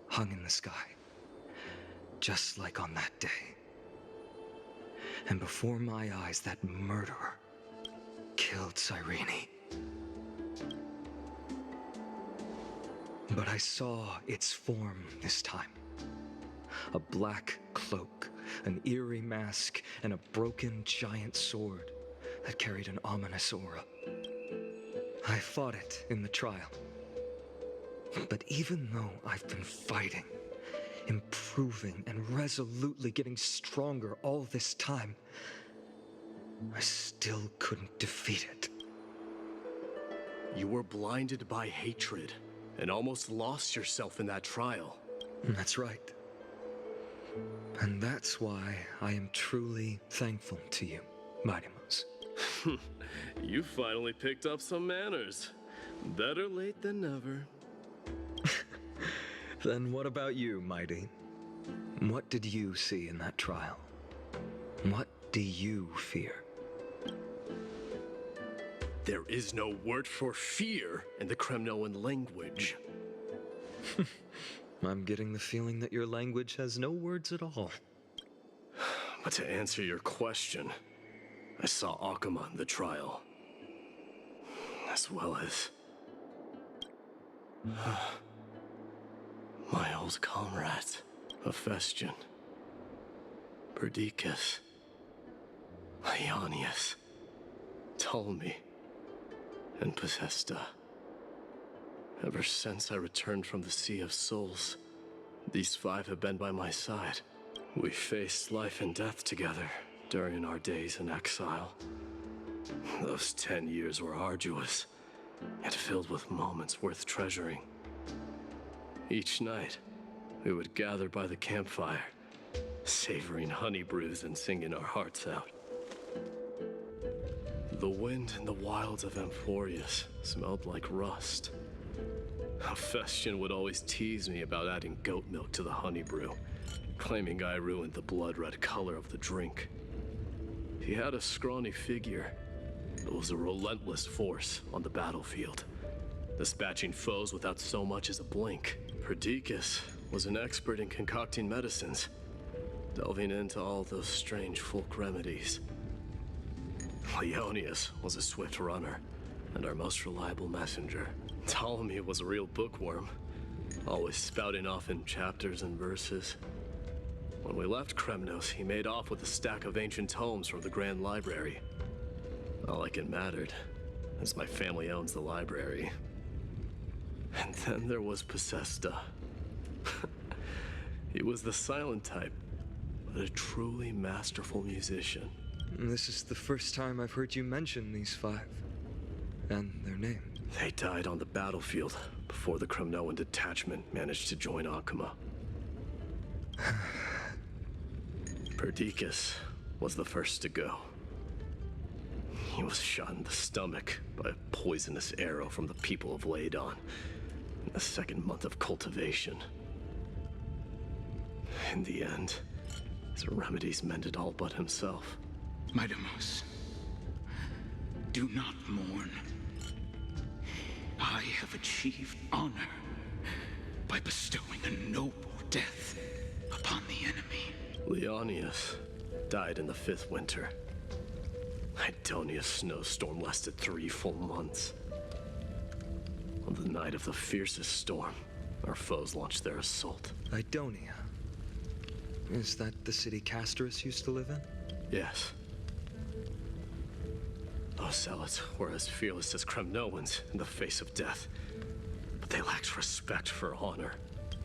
hung in the sky, just like on that day. And before my eyes, that murderer killed Cyrene. But I saw its form this time. A black cloak, an eerie mask, and a broken giant sword that carried an ominous aura. I fought it in the trial. But even though I've been fighting, improving, and resolutely getting stronger all this time, I still couldn't defeat it. You were blinded by hatred and almost lost yourself in that trial. That's right. And that's why I am truly thankful to you, Mightymouse. You finally picked up some manners. Better late than never. Then what about you, Mighty? What did you see in that trial? What do you fear? There is no word for fear in the Kremnoan language. I'm getting the feeling that your language has no words at all. But to answer your question, I saw Akuma in the trial. As well as... my old comrades, Hephaestion, Perdiccas, Ionius, Ptolemy, and Possesta. Ever since I returned from the Sea of Souls, these five have been by my side, We faced life and death together during our days in exile. Those 10 years were arduous, yet filled with moments worth treasuring. Each night, we would gather by the campfire, savoring honey brews and singing our hearts out. The wind in the wilds of Amphorius smelled like rust. Hephaestion would always tease me about adding goat milk to the honey brew, claiming I ruined the blood-red color of the drink. He had a scrawny figure, but was a relentless force on the battlefield, dispatching foes without so much as a blink. Perdiccas was an expert in concocting medicines, delving into all those strange folk remedies. Leonius was a swift runner and our most reliable messenger. Ptolemy was a real bookworm, always spouting off in chapters and verses. When we left Kremnos, he made off with a stack of ancient tomes from the Grand Library. Not like it mattered, as my family owns the library. And then there was Possesta. He was the silent type, but a truly masterful musician. This is the first time I've heard you mention these 5. And their name. They died on the battlefield before the Kremnoan detachment managed to join Akuma. Perdiccas was the first to go. He was shot in the stomach by a poisonous arrow from the people of Ladon in the 2nd month of cultivation. In the end, his remedies mended all but himself. Midamos, do not mourn. I have achieved honor by bestowing a noble death upon the enemy. Leonius died in the 5th winter. Idonia's snowstorm lasted 3 full months. On the night of the fiercest storm, our foes launched their assault. Idonia? Is that the city Castorus used to live in? Yes. Those zealots were as fearless as Kremnoans in the face of death, but they lacked respect for honor.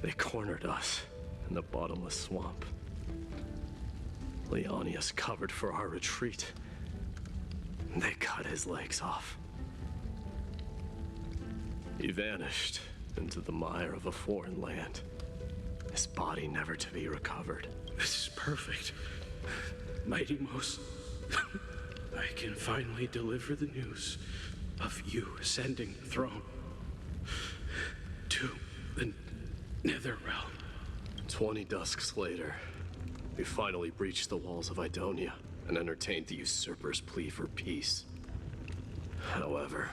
They cornered us in the bottomless swamp. Leonius covered for our retreat. They cut his legs off. He vanished into the mire of a foreign land, his body never to be recovered. This is perfect. Midamos, I can finally deliver the news of you ascending the throne to the Netherrealm. 20 dusks later, we finally breached the walls of Idonia and entertained the usurper's plea for peace. However,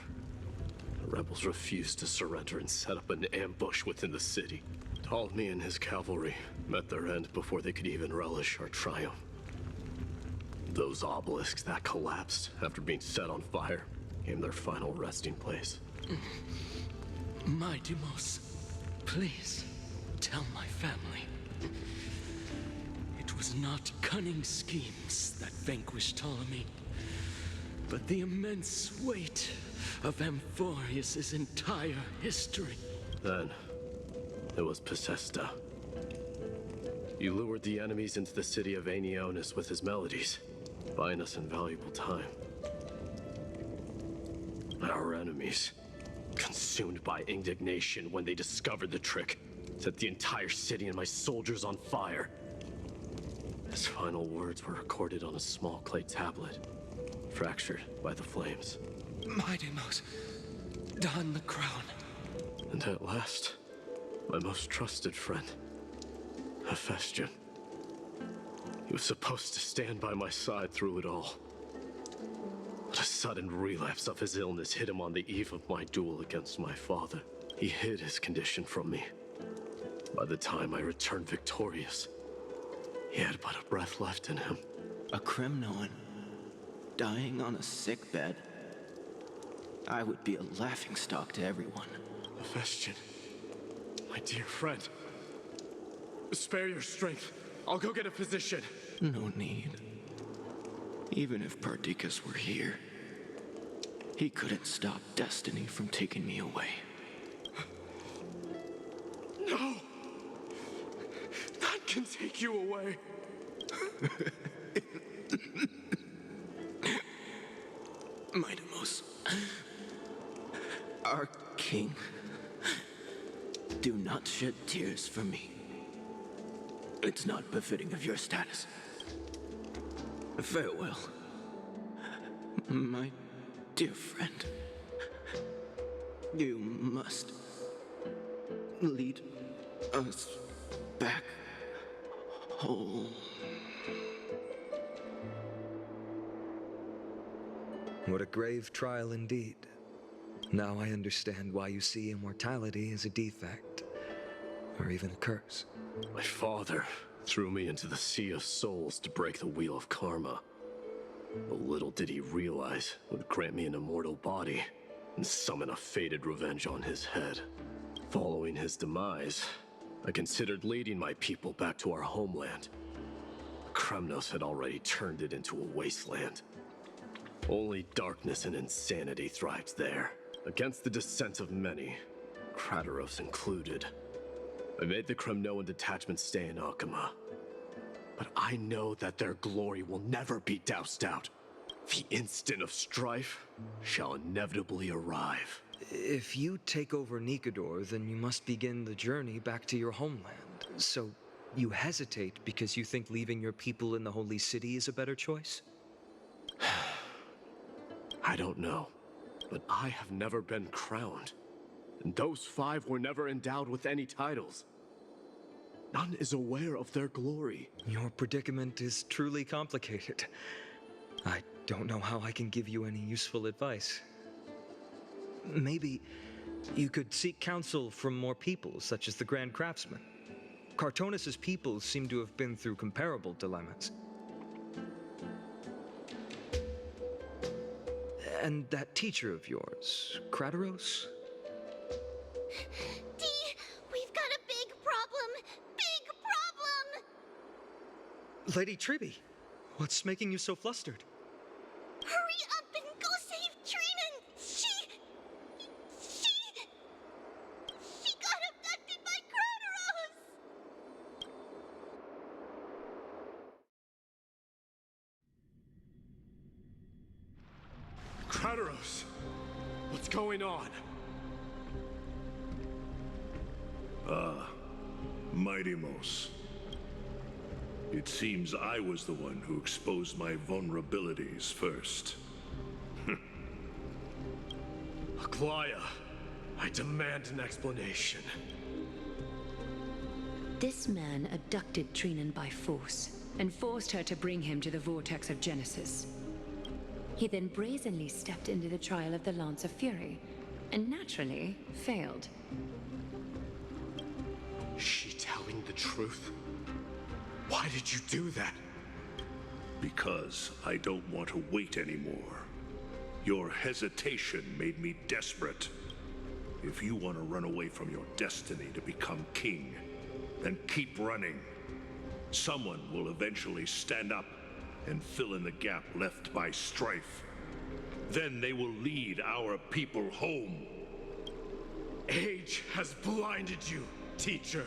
the rebels refused to surrender and set up an ambush within the city. Ptolemy and his cavalry met their end before they could even relish our triumph. Those obelisks that collapsed after being set on fire became their final resting place. Midamos, please tell my family. It was not cunning schemes that vanquished Ptolemy, but the immense weight of Amphorius' entire history. Then, it was Possesta. He lured the enemies into the city of Aenionis with his melodies, buying us invaluable time. Our enemies, consumed by indignation when they discovered the trick, set the entire city and my soldiers on fire. His final words were recorded on a small clay tablet, fractured by the flames. Midamos, don the crown. And at last, my most trusted friend, Hephaestion. He was supposed to stand by my side through it all. But a sudden relapse of his illness hit him on the eve of my duel against my father. He hid his condition from me. By the time I returned victorious, he had but a breath left in him. A Kremnoan dying on a sickbed. I would be a laughingstock to everyone. Hephaestion, my dear friend, spare your strength. I'll go get a physician. No need. Even if Perdiccas were here, he couldn't stop destiny from taking me away. No! Not can take you away. Mightimos, our king, do not shed tears for me. It's not befitting of your status. Farewell, my dear friend. You must lead us back home. What a grave trial indeed. Now I understand why you see immortality as a defect, or even a curse. My father threw me into the sea of souls to break the wheel of karma. But little did he realize it would grant me an immortal body and summon a fated revenge on his head. Following his demise, I considered leading my people back to our homeland. Kremnos had already turned it into a wasteland. Only darkness and insanity thrives there, against the dissent of many, Krateros included. I made the Kremnoan detachment stay in Akama. But I know that their glory will never be doused out. The instant of strife shall inevitably arrive. If you take over Nikador, then you must begin the journey back to your homeland. So you hesitate because you think leaving your people in the Holy City is a better choice? I don't know, but I have never been crowned. And those 5 were never endowed with any titles. None is aware of their glory. Your predicament is truly complicated. I don't know how I can give you any useful advice. Maybe you could seek counsel from more people, such as the Grand Craftsman. Cartonis' people seem to have been through comparable dilemmas. And that teacher of yours, Krateros? Dee, we've got a big problem! Big problem! Lady Triby, what's making you so flustered? Hurry up and go save Trina! She got abducted by Krateros! Krateros! What's going on? Mightimos. It seems I was the one who exposed my vulnerabilities first. Aglaya, I demand an explanation. This man abducted Trinan by force and forced her to bring him to the vortex of Genesis. He then brazenly stepped into the trial of the Lance of Fury, and naturally failed. Is she telling the truth? Why did you do that? Because I don't want to wait anymore. Your hesitation made me desperate. If you want to run away from your destiny to become king, then keep running. Someone will eventually stand up and fill in the gap left by strife. Then they will lead our people home. Age has blinded you, teacher.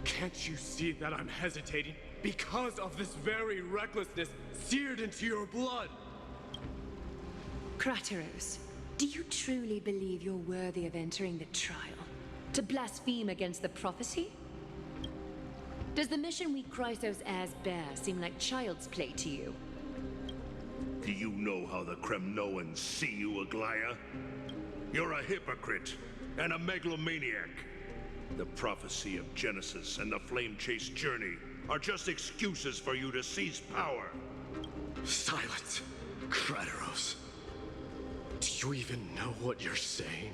Can't you see that I'm hesitating because of this very recklessness seared into your blood? Krateros, do you truly believe you're worthy of entering the trial? To blaspheme against the prophecy? Does the mission we Chrysos heirs bear seem like child's play to you? Do you know how the Kremnoans see you, Aglaya? You're a hypocrite and a megalomaniac. The prophecy of Genesis and the flame-chased journey are just excuses for you to seize power. Silence, Krateros. Do you even know what you're saying?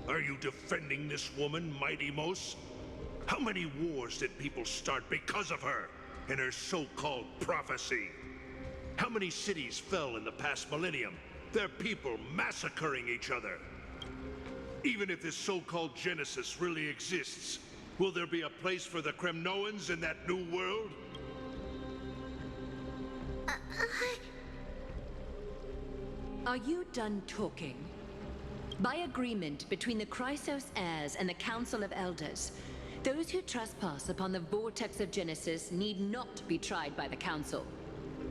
Are you defending this woman, Mightimos? How many wars did people start because of her and her so-called prophecy? How many cities fell in the past millennium, their people massacring each other? Even if this so-called Genesis really exists, will there be a place for the Kremnoans in that new world? Are you done talking? By agreement between the Chrysos heirs and the Council of Elders, Those who trespass upon the vortex of Genesis need not be tried by the Council.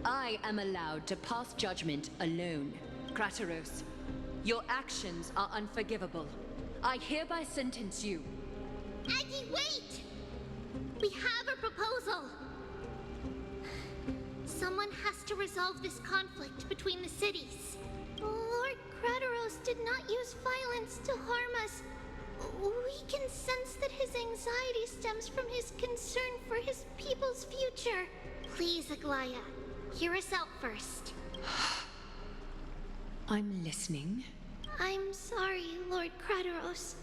I am allowed to pass judgment alone. Krateros, your actions are unforgivable. I hereby sentence you. Aggie, wait! We have a proposal. Someone has to resolve this conflict between the cities. Lord Krateros did not use violence to harm us. We can sense that his anxiety stems from his concern for his people's future. Please, Aglaya, hear us out first. I'm listening. I'm sorry, Lord Krateros.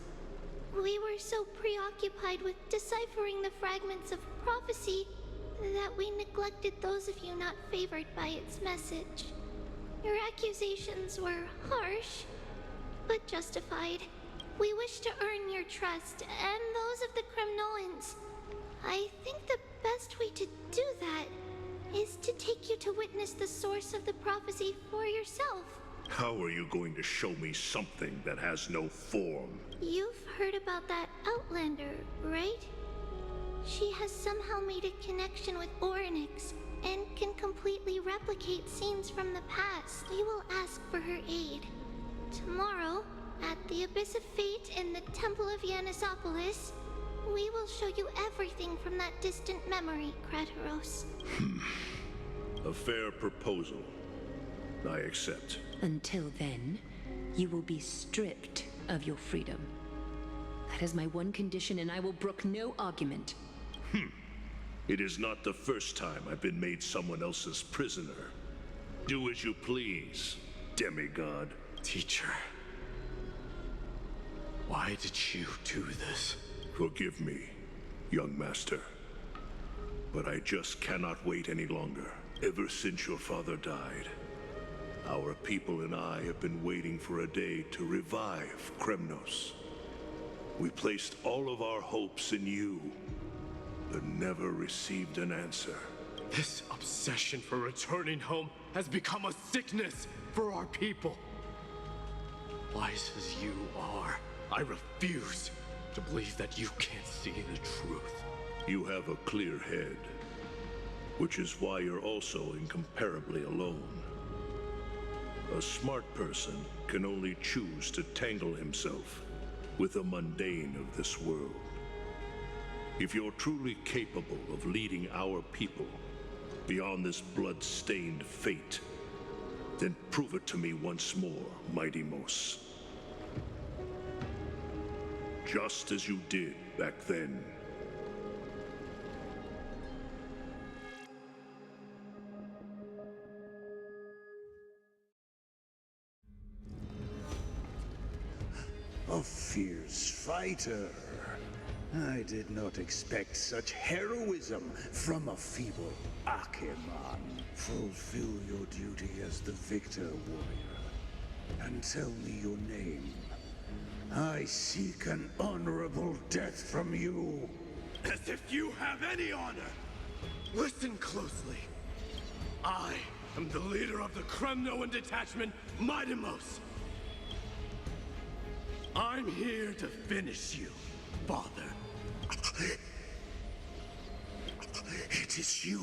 We were so preoccupied with deciphering the fragments of prophecy that we neglected those of you not favored by its message. Your accusations were harsh, but justified. We wish to earn your trust and those of the Kremnoans. I think the best way to do that is to take you to witness the source of the prophecy for yourself. How are you going to show me something that has no form? You've heard about that Outlander, right? She has somehow made a connection with Orynyx and can completely replicate scenes from the past. We will ask for her aid. Tomorrow, at the Abyss of Fate in the Temple of Yanisopolis, we will show you everything from that distant memory, Krateros. A fair proposal. I accept. Until then, you will be stripped of your freedom. That is my one condition, and I will brook no argument. It is not the first time I've been made someone else's prisoner. Do as you please, demigod. Teacher, why did you do this? Forgive me, young master. But I just cannot wait any longer. Ever since your father died, our people and I have been waiting for a day to revive Kremnos. We placed all of our hopes in you, but never received an answer. This obsession for returning home has become a sickness for our people. Wise as you are, I refuse to believe that you can't see the truth. You have a clear head, which is why you're also incomparably alone. A smart person can only choose to tangle himself with the mundane of this world. If you're truly capable of leading our people beyond this blood-stained fate, then prove it to me once more, Mighty Mos. Just as you did back then. A fierce fighter. I did not expect such heroism from a feeble Akeman. Fulfill your duty as the victor, warrior, and tell me your name. I seek an honorable death from you. As if you have any honor! Listen closely. I am the leader of the Kremnoan detachment, Mighty Mos. I'm here to finish you, Father. It is you,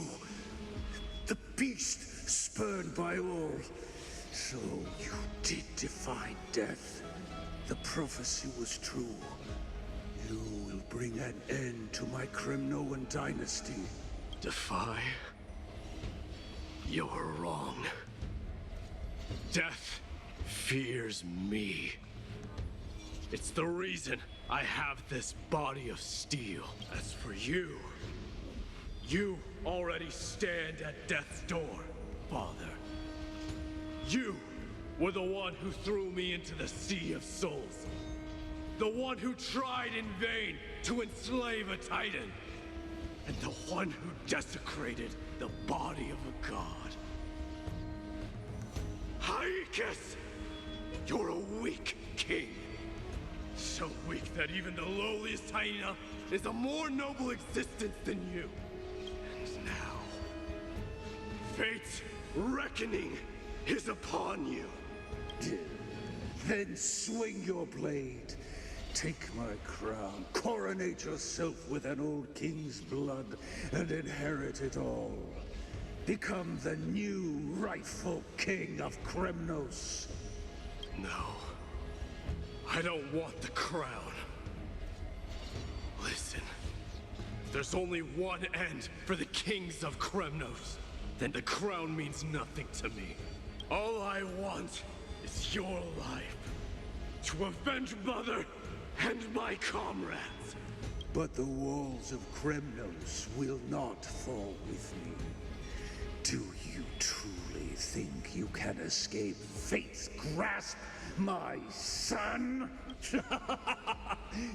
the beast spurned by all. So you did defy death. The prophecy was true. You will bring an end to my Kremnoan dynasty. Defy? You're wrong. Death fears me. It's the reason I have this body of steel. As for you, you already stand at death's door, Father. You were the one who threw me into the Sea of Souls. The one who tried in vain to enslave a Titan. And the one who desecrated the body of a god. Haikis! You're a weak king. So weak that even the lowliest hyena is a more noble existence than you. And now, fate's reckoning is upon you. Then swing your blade. Take my crown, coronate yourself with an old king's blood, and inherit it all. Become the new rightful king of Kremnos. No. I don't want the crown. Listen. There's only one end for the kings of Kremnos. Then the crown means nothing to me. All I want is your life. To avenge Mother and my comrades. But the walls of Kremnos will not fall with me. Do you truly think you can escape fate's grasp, my son?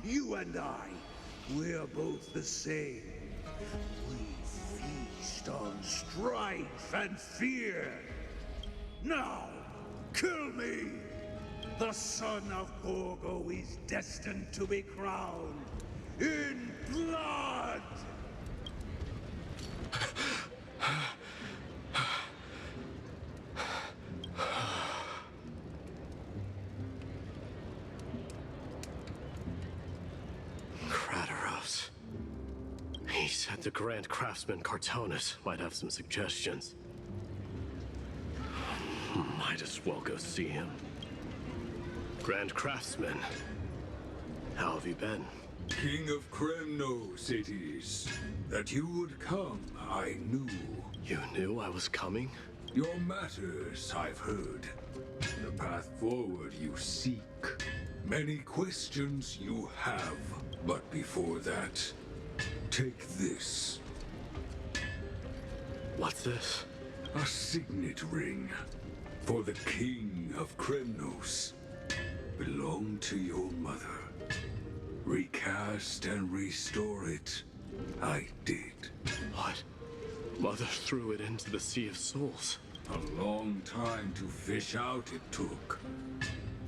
You and I, we're both the same. We feast on strife and fear. Now, kill me! The son of Borgo is destined to be crowned in blood! Krateros. He said the Grand Craftsman Cartonus might have some suggestions. Might as well go see him. Grand Craftsman, how have you been? King of Kremnos it is. That you would come, I knew. You knew I was coming? Your matters, I've heard. The path forward you seek. Many questions you have. But before that, take this. What's this? A signet ring. For the King of Kremnos. Belong to your mother. Recast and restore it. I did. What? Mother threw it into the Sea of Souls. A long time to fish out it took.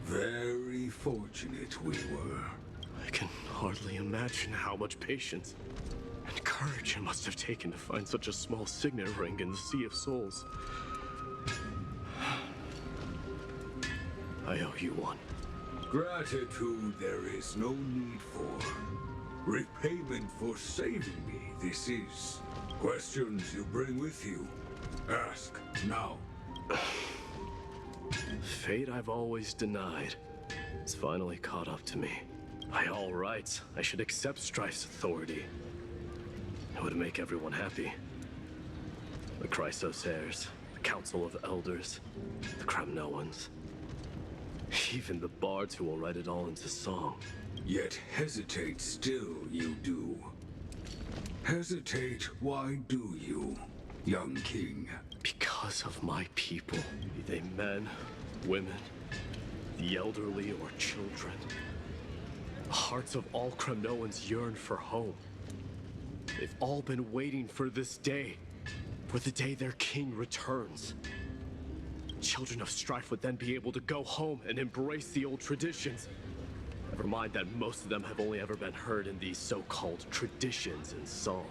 Very fortunate we were. I can hardly imagine how much patience and courage it must have taken to find such a small signet ring in the Sea of Souls. I owe you one. Gratitude there is no need for. Repayment for saving me, this is. Questions you bring with you. Ask now. Fate I've always denied. It's finally caught up to me. By all rights, I should accept Strife's authority. It would make everyone happy. The Chrysos heirs, the Council of Elders, the Kremnoans. Even the bards who will write it all into song. Yet hesitate still you do. Hesitate, why do you, young king? Because of my people. Be they men, women, the elderly or children. The hearts of all Kremnoans yearn for home. They've all been waiting for this day. For the day their king returns. Children of Strife would then be able to go home and embrace the old traditions. Never mind that most of them have only ever been heard in these so-called traditions in song.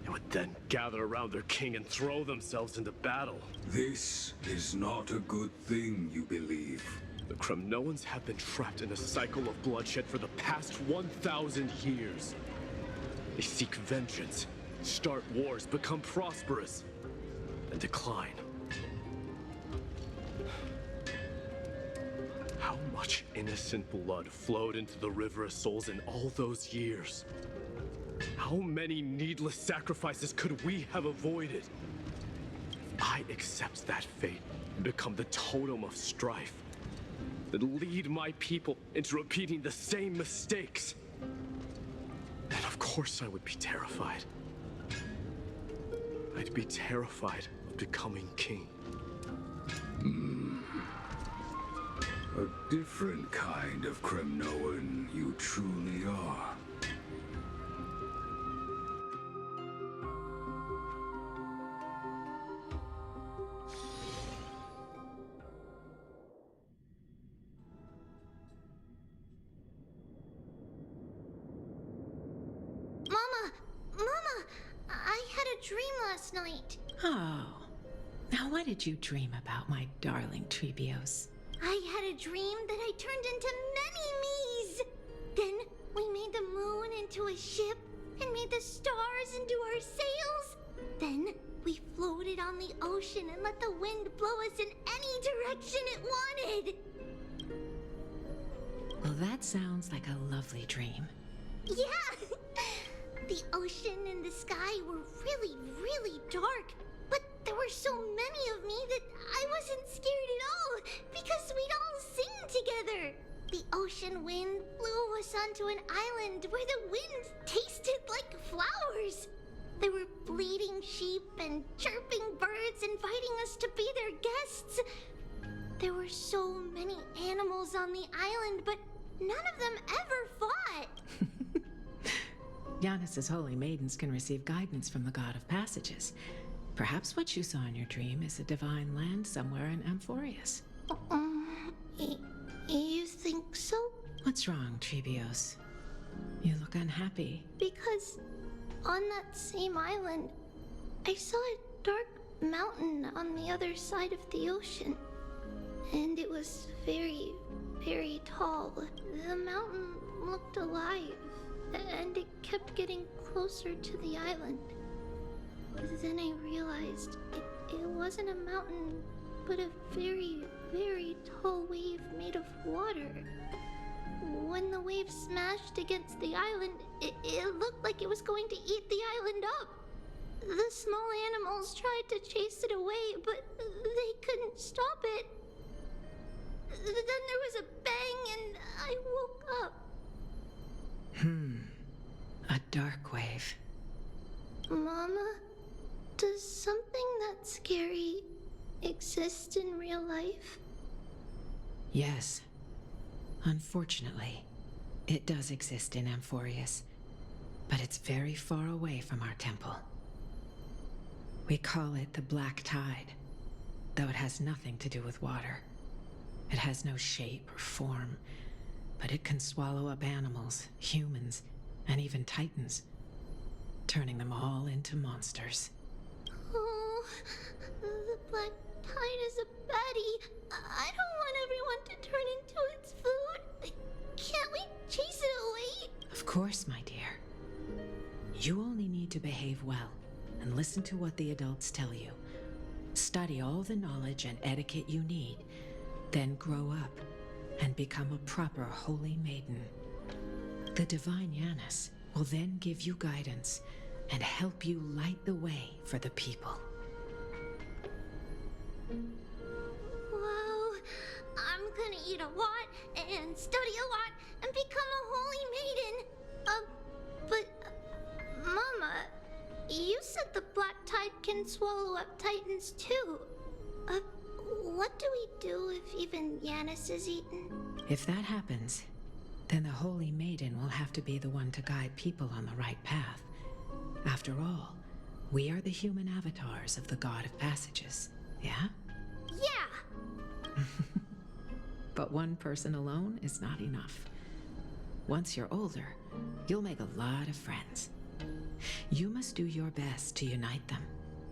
They would then gather around their king and throw themselves into battle. This is not a good thing, you believe. The Kremnoans have been trapped in a cycle of bloodshed for the past 1,000 years. They seek vengeance, start wars, become prosperous, and decline. How much innocent blood flowed into the River of Souls in all those years? How many needless sacrifices could we have avoided? If I accept that fate and become the totem of strife, then lead my people into repeating the same mistakes, then of course I would be terrified. I'd be terrified of becoming king. A different kind of Kremnoan you truly are. Mama, I had a dream last night. Oh. Now what did you dream about, my darling Trebios? I had a dream that I turned into many me's. Then we made the moon into a ship and made the stars into our sails. Then we floated on the ocean and let the wind blow us in any direction it wanted. Well, that sounds like a lovely dream. Yeah! The ocean and the sky were really, really dark. But there were so many of me that I wasn't scared at all because we'd all sing together. The ocean wind blew us onto an island where the wind tasted like flowers. There were bleating sheep and chirping birds inviting us to be their guests. There were so many animals on the island, but none of them ever fought. Yanis's holy maidens can receive guidance from the god of passages. Perhaps what you saw in your dream is a divine land somewhere in Amphorius. You think so? What's wrong, Trebios? You look unhappy. Because on that same island, I saw a dark mountain on the other side of the ocean. And it was very, very tall. The mountain looked alive, and it kept getting closer to the island. Then I realized it wasn't a mountain, but a very, very tall wave made of water. When the wave smashed against the island, it looked like it was going to eat the island up. The small animals tried to chase it away, but they couldn't stop it. Then there was a bang and I woke up. A dark wave. Mama, does something that scary exist in real life? Yes. Unfortunately, it does exist in Amphorius, but it's very far away from our temple. We call it the Black Tide, though it has nothing to do with water. It has no shape or form, but it can swallow up animals, humans, and even titans, turning them all into monsters. Oh, the Black Tide is a baddie. I don't want everyone to turn into its food. Can't we chase it away? Of course, my dear. You only need to behave well and listen to what the adults tell you. Study all the knowledge and etiquette you need, then grow up and become a proper holy maiden. The divine Yanis will then give you guidance and help you light the way for the people. Wow, I'm gonna eat a lot and study a lot and become a holy maiden. But Mama, you said the Black Tide can swallow up titans too. What do we do if even Yanis is eaten? If that happens, then the holy maiden will have to be the one to guide people on the right path. After all, we are the human avatars of the god of passages, yeah? Yeah! But one person alone is not enough. Once you're older, you'll make a lot of friends. You must do your best to unite them,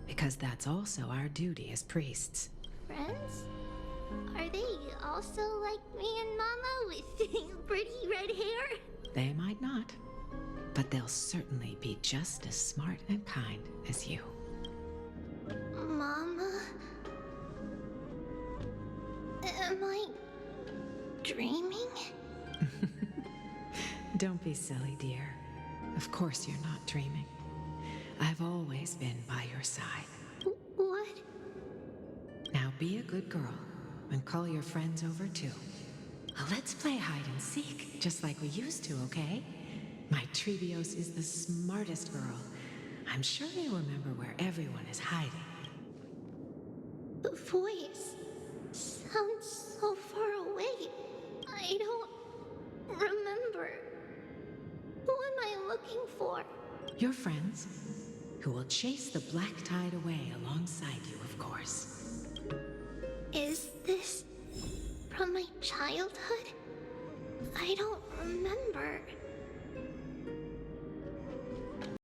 because that's also our duty as priests. Friends? Are they also like me and Mama with pretty red hair? They might not, but they'll certainly be just as smart and kind as you. Mama? Am I dreaming? Don't be silly, dear. Of course you're not dreaming. I've always been by your side. What? Now be a good girl and call your friends over too. Let's play hide and seek, just like we used to, okay? My Trebios is the smartest girl. I'm sure you remember where everyone is hiding. The voice sounds so far away. I don't remember. Who am I looking for? Your friends, who will chase the Black Tide away alongside you, of course. Is this from my childhood? I don't remember.